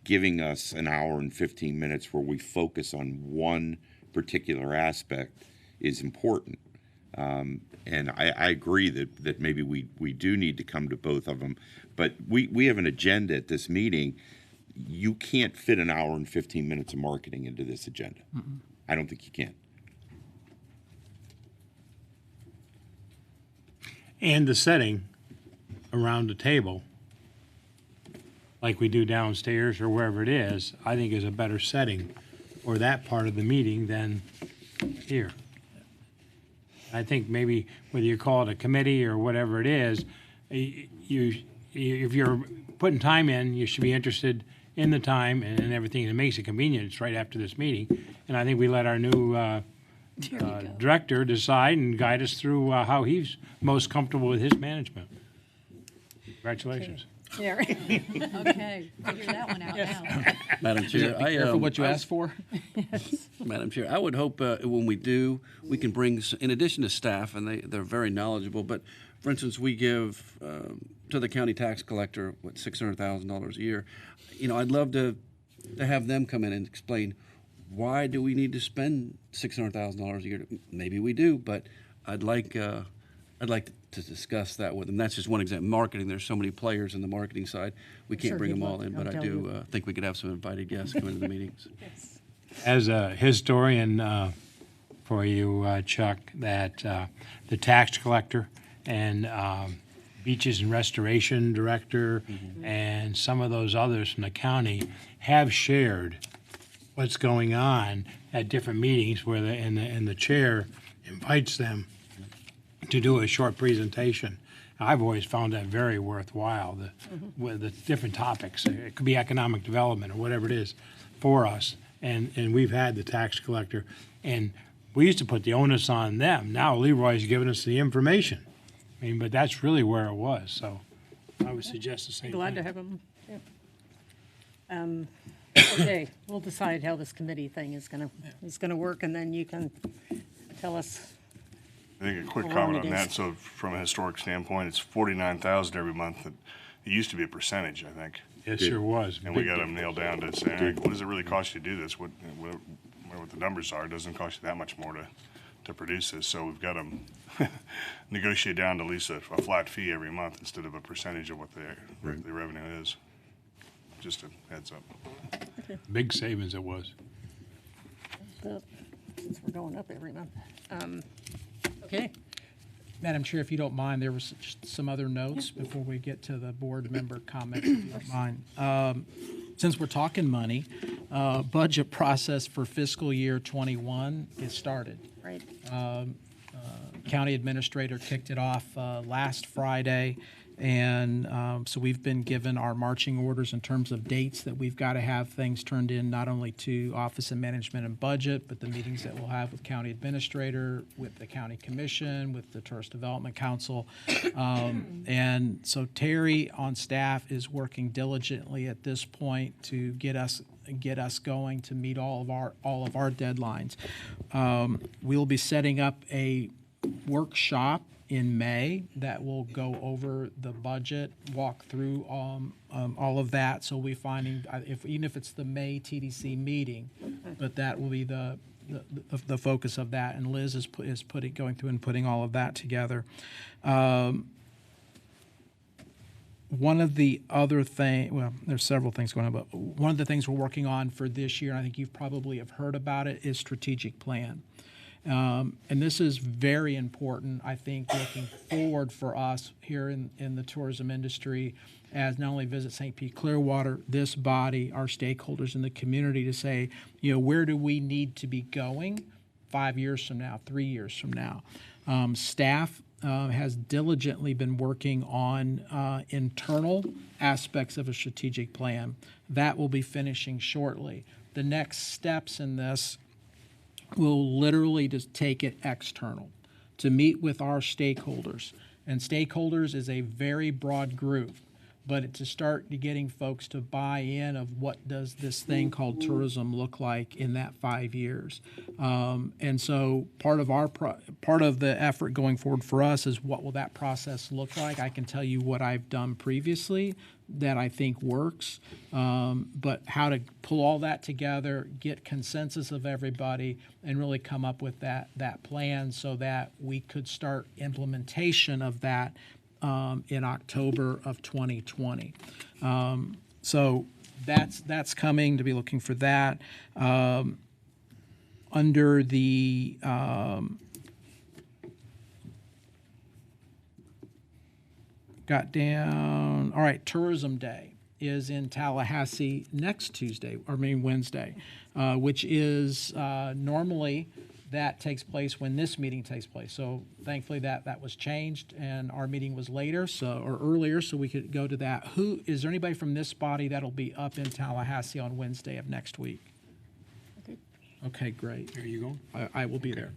giving us an hour and 15 minutes where we focus on one particular aspect is important. And I agree that maybe we do need to come to both of them, but we have an agenda at this meeting. You can't fit an hour and 15 minutes of marketing into this agenda. I don't think you can. And the setting around the table, like we do downstairs or wherever it is, I think is a better setting for that part of the meeting than here. I think maybe whether you call it a committee or whatever it is, if you're putting time in, you should be interested in the time and everything. It makes it convenient. It's right after this meeting. And I think we let our new director decide and guide us through how he's most comfortable with his management. Congratulations. Yeah, right. Okay, figure that one out now. Madam Chair, Be careful what you ask for. Madam Chair, I would hope when we do, we can bring, in addition to staff, and they're very knowledgeable, but for instance, we give to the county tax collector, $600,000 a year. I'd love to have them come in and explain, why do we need to spend $600,000 a year? Maybe we do, but I'd like to discuss that with them. That's just one example. Marketing, there's so many players in the marketing side. We can't Sure bring he'd them all love to in, but come I tell do you. think we could have some invited guests come into the meetings. As a historian for you, Chuck, that the tax collector and beaches and restoration director and some of those others from the county have shared what's going on at different meetings where the chair invites them to do a short presentation. I've always found that very worthwhile, with the different topics. It could be economic development or whatever it is for us. And we've had the tax collector, and we used to put the onus on them. Now Leroy's giving us the information. But that's really where it was, so I would suggest the same thing. Glad to have them. Yeah. Okay, we'll decide how this committee thing is gonna work, and then you can tell us. I think a quick How long comment it on is. that. So from a historic standpoint, it's 49,000 every month. It used to be a percentage, I think. It sure was. And we got them nailed down to say, all right, what does it really cost you to do this? What the numbers are, it doesn't cost you that much more to produce this. So we've got them negotiate down to at least a flat fee every month instead of a percentage of what the revenue is. Just a heads up. Big savings it was. Since we're going up every month. Okay. Madam Chair, if you don't mind, there was just some other notes before we get to the board member comments, if you don't mind. since we're talking money, budget process for fiscal year '21 is started. Right. County administrator kicked it off last Friday, and so we've been given our marching orders in terms of dates that we've got to have things turned in, not only to Office of Management and Budget, but the meetings that we'll have with county administrator, with the county commission, with the Tourist Development Council. And so Terry on staff is working diligently at this point to get us going to meet all of our deadlines. We'll be setting up a workshop in May that will go over the budget, walk through all of that. So we're finding, even if it's the May TDC meeting, but that will be the focus of that. And Liz is going through and putting all of that together. One of the other things, well, there's several things going on, but one of the things we're working on for this year, and I think you probably have heard about it, is strategic plan. And this is very important, I think, looking forward for us here in the tourism industry, as not only Visit St. Pete Clearwater, this body, our stakeholders in the community, to say, where do we need to be going 5 years from now, 3 years from now? Staff has diligently been working on internal aspects of a strategic plan. That will be finishing shortly. The next steps in this will literally just take it external to meet with our stakeholders. And stakeholders is a very broad group, but to start getting folks to buy in of what does this thing called tourism look like in that 5 years. And so part of the effort going forward for us is what will that process look like. I can tell you what I've done previously that I think works, but how to pull all that together, get consensus of everybody, and really come up with that plan so that we could start implementation of that in October of 2020. So that's coming, to be looking for that. Under the got down, all right, Tourism Day is in Tallahassee next Wednesday, which is normally that takes place when this meeting takes place. So thankfully that was changed and our meeting was later, or earlier, so we could go to that. Is there anybody from this body that'll be up in Tallahassee on Wednesday of next week? Okay, great. There you go. I will be there.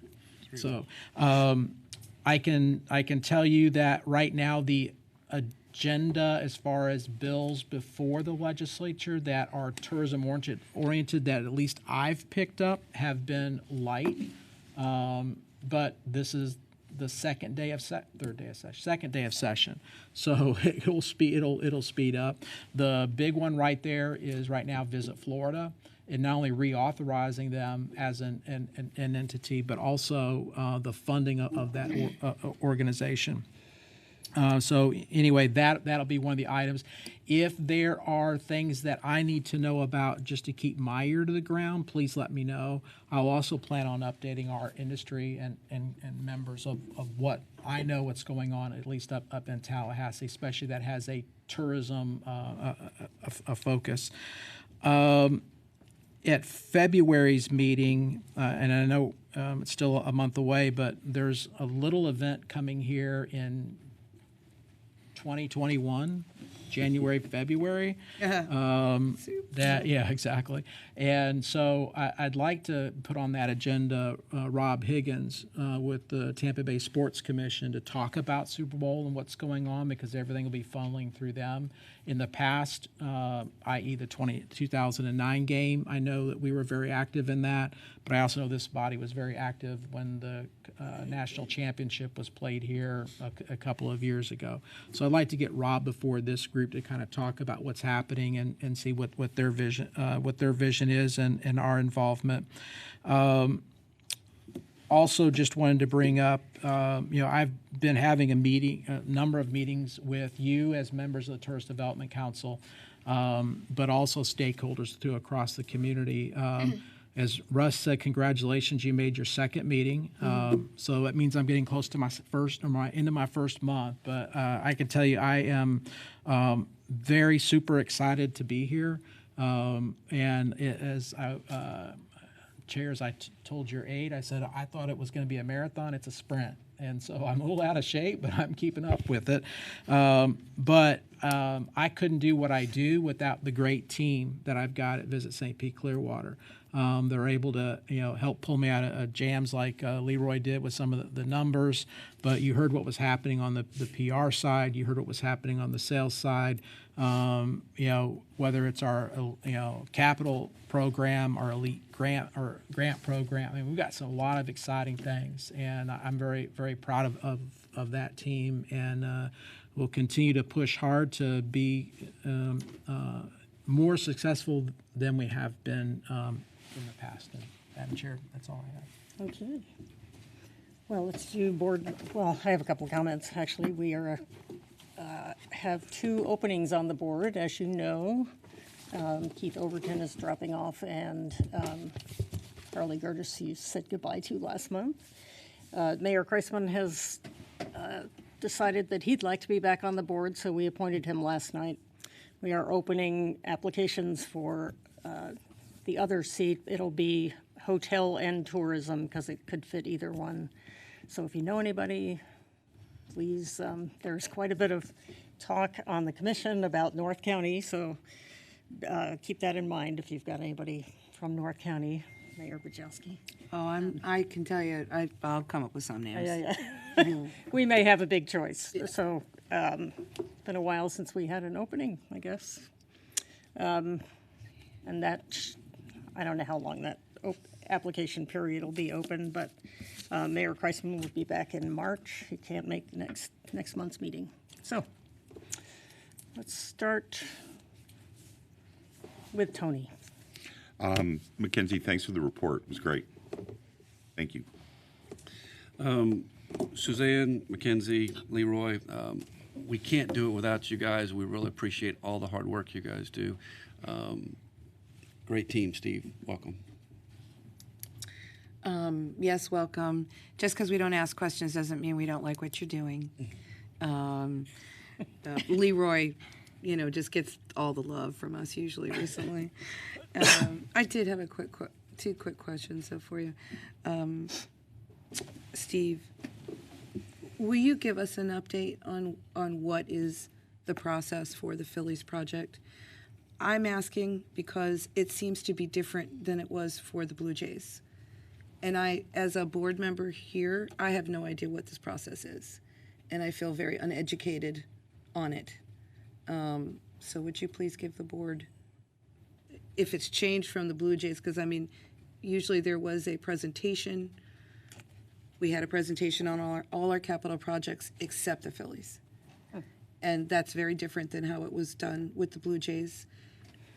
So I can tell you that right now the agenda as far as bills before the legislature that are tourism oriented that at least I've picked up have been light. But this is the second day of session. So it'll speed up. The big one right there is right now Visit Florida, and not only reauthorizing them as an entity, but also the funding of that organization. So anyway, that'll be one of the items. If there are things that I need to know about just to keep my ear to the ground, please let me know. I'll also plan on updating our industry and members of what I know what's going on, at least up in Tallahassee, especially that has a tourism a focus. At February's meeting, and I know it's still a month away, but there's a little event coming here in 2021, January, February. Exactly. And so I'd like to put on that agenda Rob Higgins with the Tampa Bay Sports Commission to talk about Super Bowl and what's going on, because everything will be funneling through them. In the past, i.e. the 2009 game, I know that we were very active in that, but I also know this body was very active when the national championship was played here a couple of years ago. So I'd like to get Rob before this group to kind of talk about what's happening and see what their vision is and our involvement. Also, just wanted to bring up, I've been having a number of meetings with you as members of the Tourist Development Council, but also stakeholders too across the community. As Russ said, congratulations, you made your second meeting. So that means I'm getting close to my end of my first month. But I can tell you I am very super excited to be here. As chairs, told your aide, I said, I thought it was going to be a marathon. It's a sprint. And so I'm a little out of shape, but I'm keeping up with it. I couldn't do what I do without the great team that I've got at Visit St. Pete Clearwater. They're able to, help pull me out of jams like Leroy did with some of the numbers. But you heard what was happening on the PR side. You heard what was happening on the sales side. Whether it's our, capital program, our elite grant program. I mean, we've got a lot of exciting things, and I'm very, very proud of that team, and we'll continue to push hard to be more successful than we have been in the past. And Madam Chair, that's all I have. Okay. Well, let's do board, well, I have a couple of comments, actually. We have 2 openings on the board, as you know. Keith Overton is dropping off, and Harley Gertis, you said goodbye to last month. Mayor Kreisman has decided that he'd like to be back on the board, so we appointed him last night. We are opening applications for the other seat. It'll be hotel and tourism, because it could fit either one. So if you know anybody, please, there's quite a bit of talk on the commission about North County, so keep that in mind if you've got anybody from North County. Mayor Bajowski. Oh, I can tell you, I'll come up with some names. Yeah. We may have a big choice. So been a while since we had an opening, I guess. And that, I don't know how long that application period will be open, but Mayor Kreisman will be back in March. He can't make next month's meeting. So let's start with Tony. Mackenzie, thanks for the report. It was great. Thank you. Suzanne, Mackenzie, Leroy, we can't do it without you guys. We really appreciate all the hard work you guys do. Great team, Steve. Welcome. Yes, welcome. Just because we don't ask questions doesn't mean we don't like what you're doing. Leroy, just gets all the love from us usually recently. I did have two quick questions though for you. Steve, will you give us an update on what is the process for the Phillies project? I'm asking because it seems to be different than it was for the Blue Jays. And I, as a board member here, I have no idea what this process is. And I feel very uneducated on it. So would you please give the board, if it's changed from the Blue Jays, because usually there was a presentation. We had a presentation on all our capital projects except the Phillies. And that's very different than how it was done with the Blue Jays.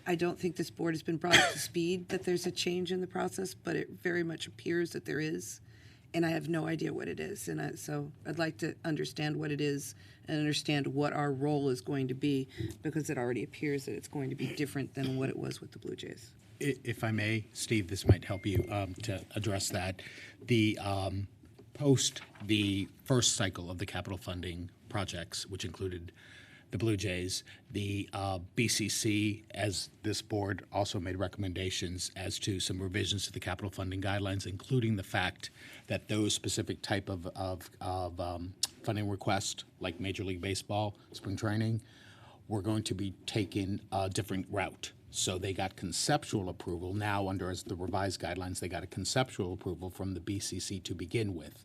I don't think this board has been brought up to speed that there's a change in the process, but it very much appears that there is. And I have no idea what it is. And so I'd like to understand what it is and understand what our role is going to be, because it already appears that it's going to be different than what it was with the Blue Jays. If I may, Steve, this might help you to address that. The post the first cycle of the capital funding projects, which included the Blue Jays, the BCC, as this board, also made recommendations as to some revisions to the capital funding guidelines, including the fact that those specific type of funding requests, like Major League Baseball, spring training, were going to be taking a different route. So they got conceptual approval. Now, under as the revised guidelines, they got a conceptual approval from the BCC to begin with,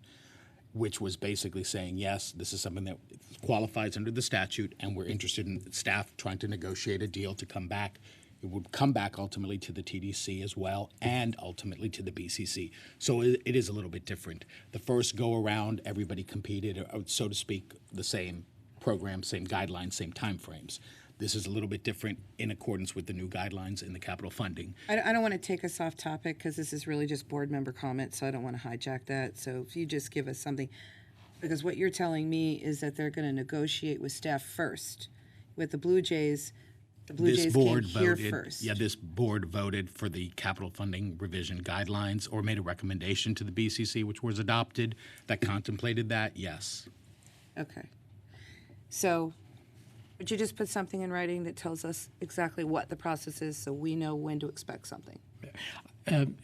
which was basically saying, yes, this is something that qualifies under the statute, and we're interested in staff trying to negotiate a deal to come back. It would come back ultimately to the TDC as well, and ultimately to the BCC. So it is a little bit different. The first go-around, everybody competed, so to speak, the same program, same guidelines, same timeframes. This is a little bit different in accordance with the new guidelines in the capital funding. I don't want to take us off topic because this is really just board member comments, so I don't want to hijack that. So if you just give us something, because what you're telling me is that they're going to negotiate with staff first. With the Blue Jays, the Blue Jays came here first. Yeah, this board voted for the capital funding revision guidelines or made a recommendation to the BCC, which was adopted, that contemplated that, yes. Okay. So Would you just put something in writing that tells us exactly what the process is so we know when to expect something?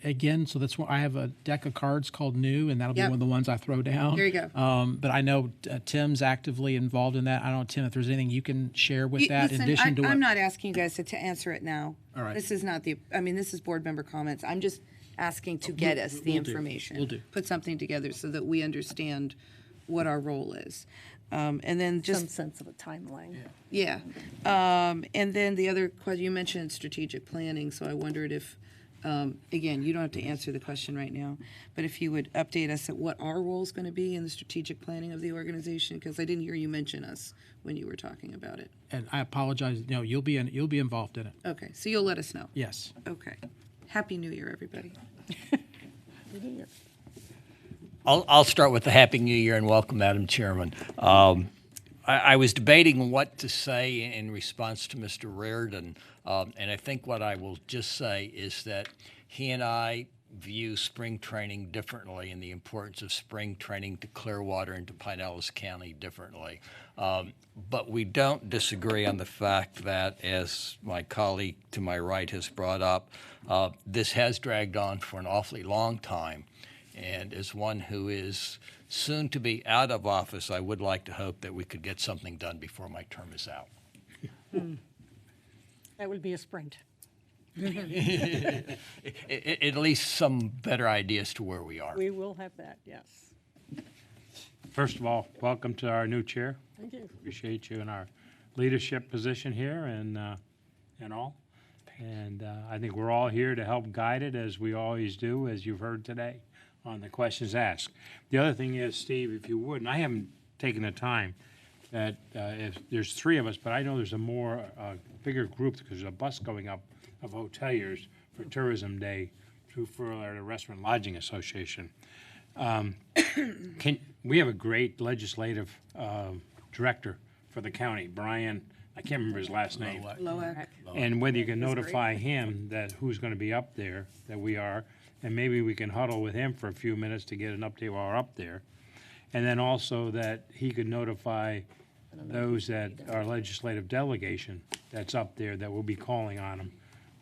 Again, so that's why I have a deck of cards called New, and that'll be Yep. one of the ones I throw down. There you go. But I know Tim's actively involved in that. I don't know, Tim, if there's anything you can share with that in Listen, addition to what. I'm not asking you guys to answer it now. All right. This is not this is board member comments. I'm just asking to get us the We'll do. information. We'll do. Put something together so that we understand what our role is. And then just Some sense of a timeline. Yeah. And then the other question, you mentioned strategic planning, so I wondered if, again, you don't have to answer the question right now, but if you would update us at what our role is going to be in the strategic planning of the organization, because I didn't hear you mention us when you were talking about it. And I apologize. No, you'll be involved in it. Okay, so you'll let us know. Yes. Okay. Happy New Year, everybody. I'll start with the Happy New Year and welcome, Madam Chairman. I was debating what to say in response to Mr. Reardon, and I think what I will just say is that he and I view spring training differently and the importance of spring training to Clearwater and to Pinellas County differently. But we don't disagree on the fact that, as my colleague to my right has brought up, this has dragged on for an awfully long time. And as one who is soon to be out of office, I would like to hope that we could get something done before my term is out. That would be a sprint. At least some better ideas to where we are. We will have that, yes. First of all, welcome to our new chair. Thank you. Appreciate you in our leadership position here and all. And I think we're all here to help guide it, as we always do, as you've heard today, on the questions asked. The other thing is, Steve, if you would, and I haven't taken the time, that if there's three of us, but I know there's a bigger group because there's a bus going up of hoteliers for Tourism Day for the Restaurant Lodging Association. We have a great legislative director for the county, Brian, I can't remember his last name. Loack. And whether you can notify him that who's going to be up there, that we are, and maybe we can huddle with him for a few minutes to get an update while we're up there. And then also that he could notify those that are legislative delegation that's up there that will be calling on them,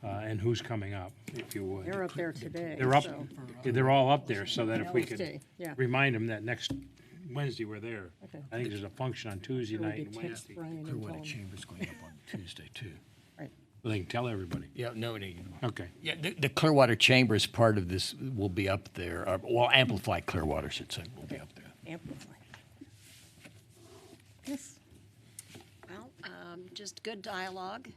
and who's coming up, if you would. They're up there today. They're up, so- they're all up there, so that if we Wednesday, could yeah. remind them that next Wednesday we're there. Okay. I think there's a function on Tuesday Sure, we night and could text Wednesday. Brian and Clearwater tell him. Chamber's going up on Tuesday, too. Right. Well, they can tell everybody. Yeah, no. Okay. Yeah, the Clearwater Chamber is part of this, will be up there. Well, Amplify Clearwater, should say, will be up there. Amplify. Yes. Well, just good dialogue.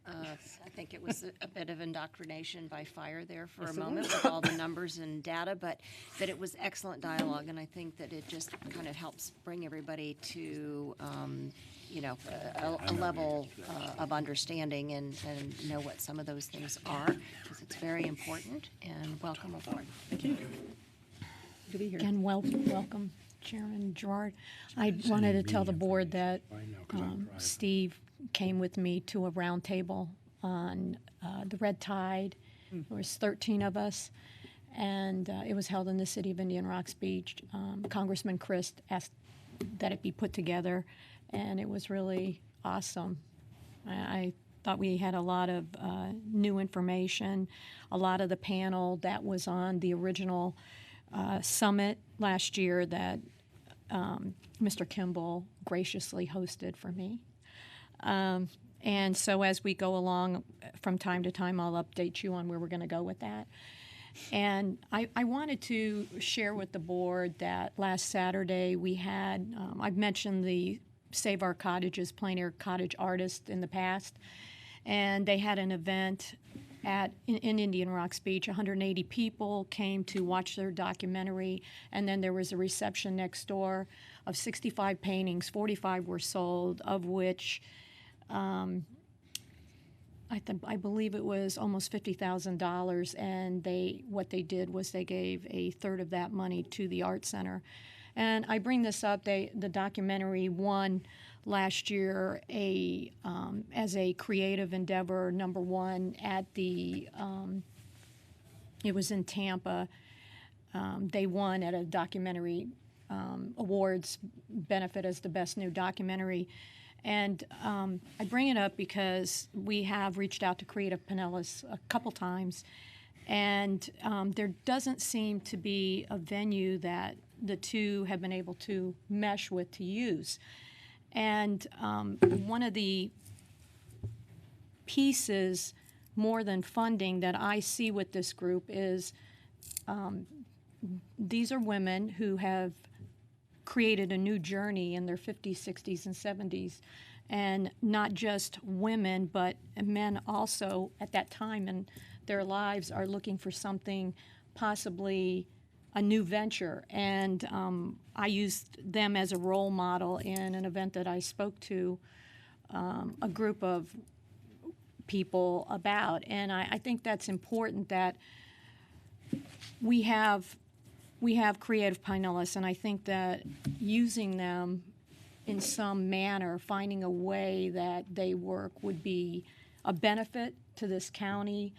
I think it was a bit of indoctrination by fire there for a Yes, it moment was. with all the numbers and data, but it was excellent dialogue, and I think that it just kind of helps bring everybody to, a level of understanding and know what some of those things are, because it's very important, and welcome aboard. Thank you. Good to be here. Again, welcome, Chairman Gerard. I wanted to tell the board that Steve came with me to a roundtable on the red tide. There was 13 of us, and it was held in the city of Indian Rocks Beach. Congressman Christ asked that it be put together, and it was really awesome. I thought we had a lot of new information. A lot of the panel that was on the original summit last year that Mr. Kimball graciously hosted for me. And so as we go along, from time to time, I'll update you on where we're going to go with that. And I wanted to share with the board that last Saturday we had, I've mentioned the Save Our Cottages, Plein Air Cottage Artists in the past, and they had an event in Indian Rocks Beach. 180 people came to watch their documentary, and then there was a reception next door of 65 paintings. 45 were sold, of which I believe it was almost $50,000, and what they did was they gave a third of that money to the Art Center. And I bring this up, the documentary won last year as a creative endeavor, #1 at the, it was in Tampa. They won at a documentary awards benefit as the best new documentary. And I bring it up because we have reached out to Creative Pinellas a couple times, and there doesn't seem to be a venue that the two have been able to mesh with to use. And one of the pieces, more than funding, that I see with this group is these are women who have created a new journey in their 50s, 60s, and 70s. And not just women, but men also at that time in their lives are looking for something, possibly a new venture. And I used them as a role model in an event that I spoke to a group of people about. And I think that's important that we have Creative Pinellas, and I think that using them in some manner, finding a way that they work would be a benefit to this county.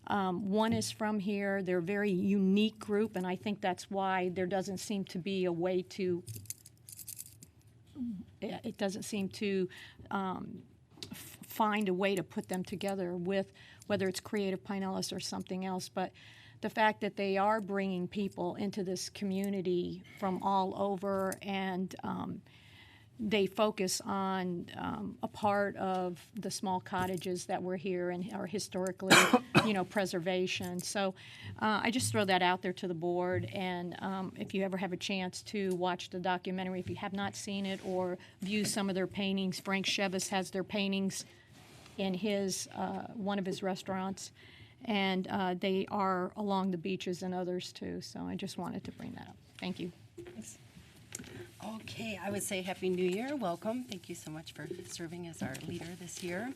One is from here. They're a very unique group, and I think that's why there doesn't seem to be a way to, it doesn't seem to find a way to put them together with, whether it's Creative Pinellas or something else. But the fact that they are bringing people into this community from all over, and they focus on a part of the small cottages that were here and are historically, preservation. So I just throw that out there to the board. And if you ever have a chance to watch the documentary, if you have not seen it, or view some of their paintings, Frank Chevis has their paintings in his one of his restaurants. And they are along the beaches and others too. So I just wanted to bring that up. Thank you. Thanks. Okay, I would say Happy New Year. Welcome. Thank you so much for serving as our leader this year.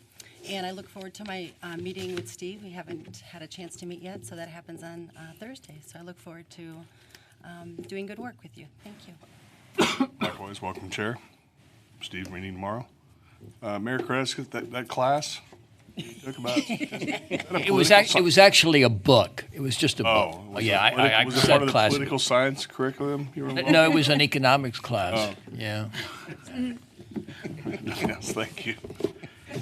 And I look forward to my meeting with Steve. We haven't had a chance to meet yet, so that happens on Thursday. So I look forward to doing good work with you. Thank you. Likewise, welcome, Chair. Steve, meeting tomorrow. Mayor Kresk, that class you took about. It was actually a book. It was just a book. Was Yeah, I was it said part of the class. political science curriculum you were involved No, in? it was an economics class. Oh. Yeah. Yes, thank you.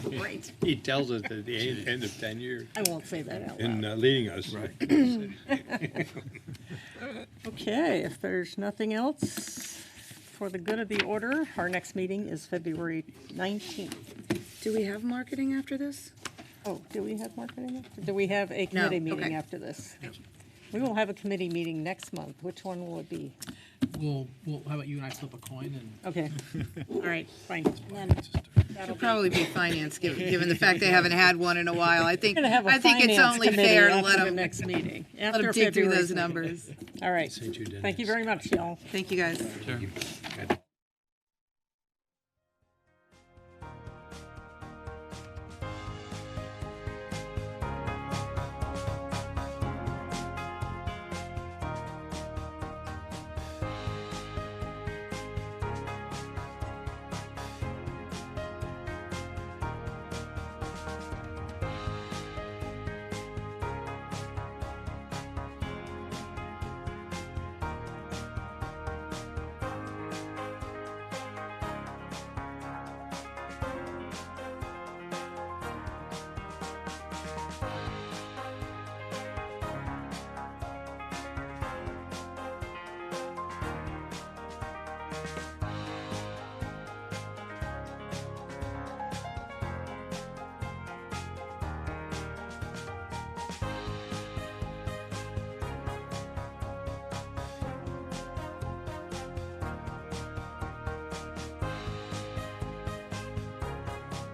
Great. He tells us at the end of 10 years. I won't say that out loud. In leading us. Okay, if there's nothing else for the good of the order, our next meeting is February 19th. Do we have marketing after this? Oh, do we have marketing? Do we have a committee meeting okay. after this? We will have a committee meeting next month. Which one will it be? We'll, how about you and I flip a coin and. Okay. All right, fine. It'll probably be finance, given the fact they haven't had one in a while. I think, We're gonna have a I think it's finance only committee fair to after let the them, next meeting. let them After dig through February's those meeting. numbers. All right. St. Jude Thank you very much, y'all. Thank you, guys. Sure.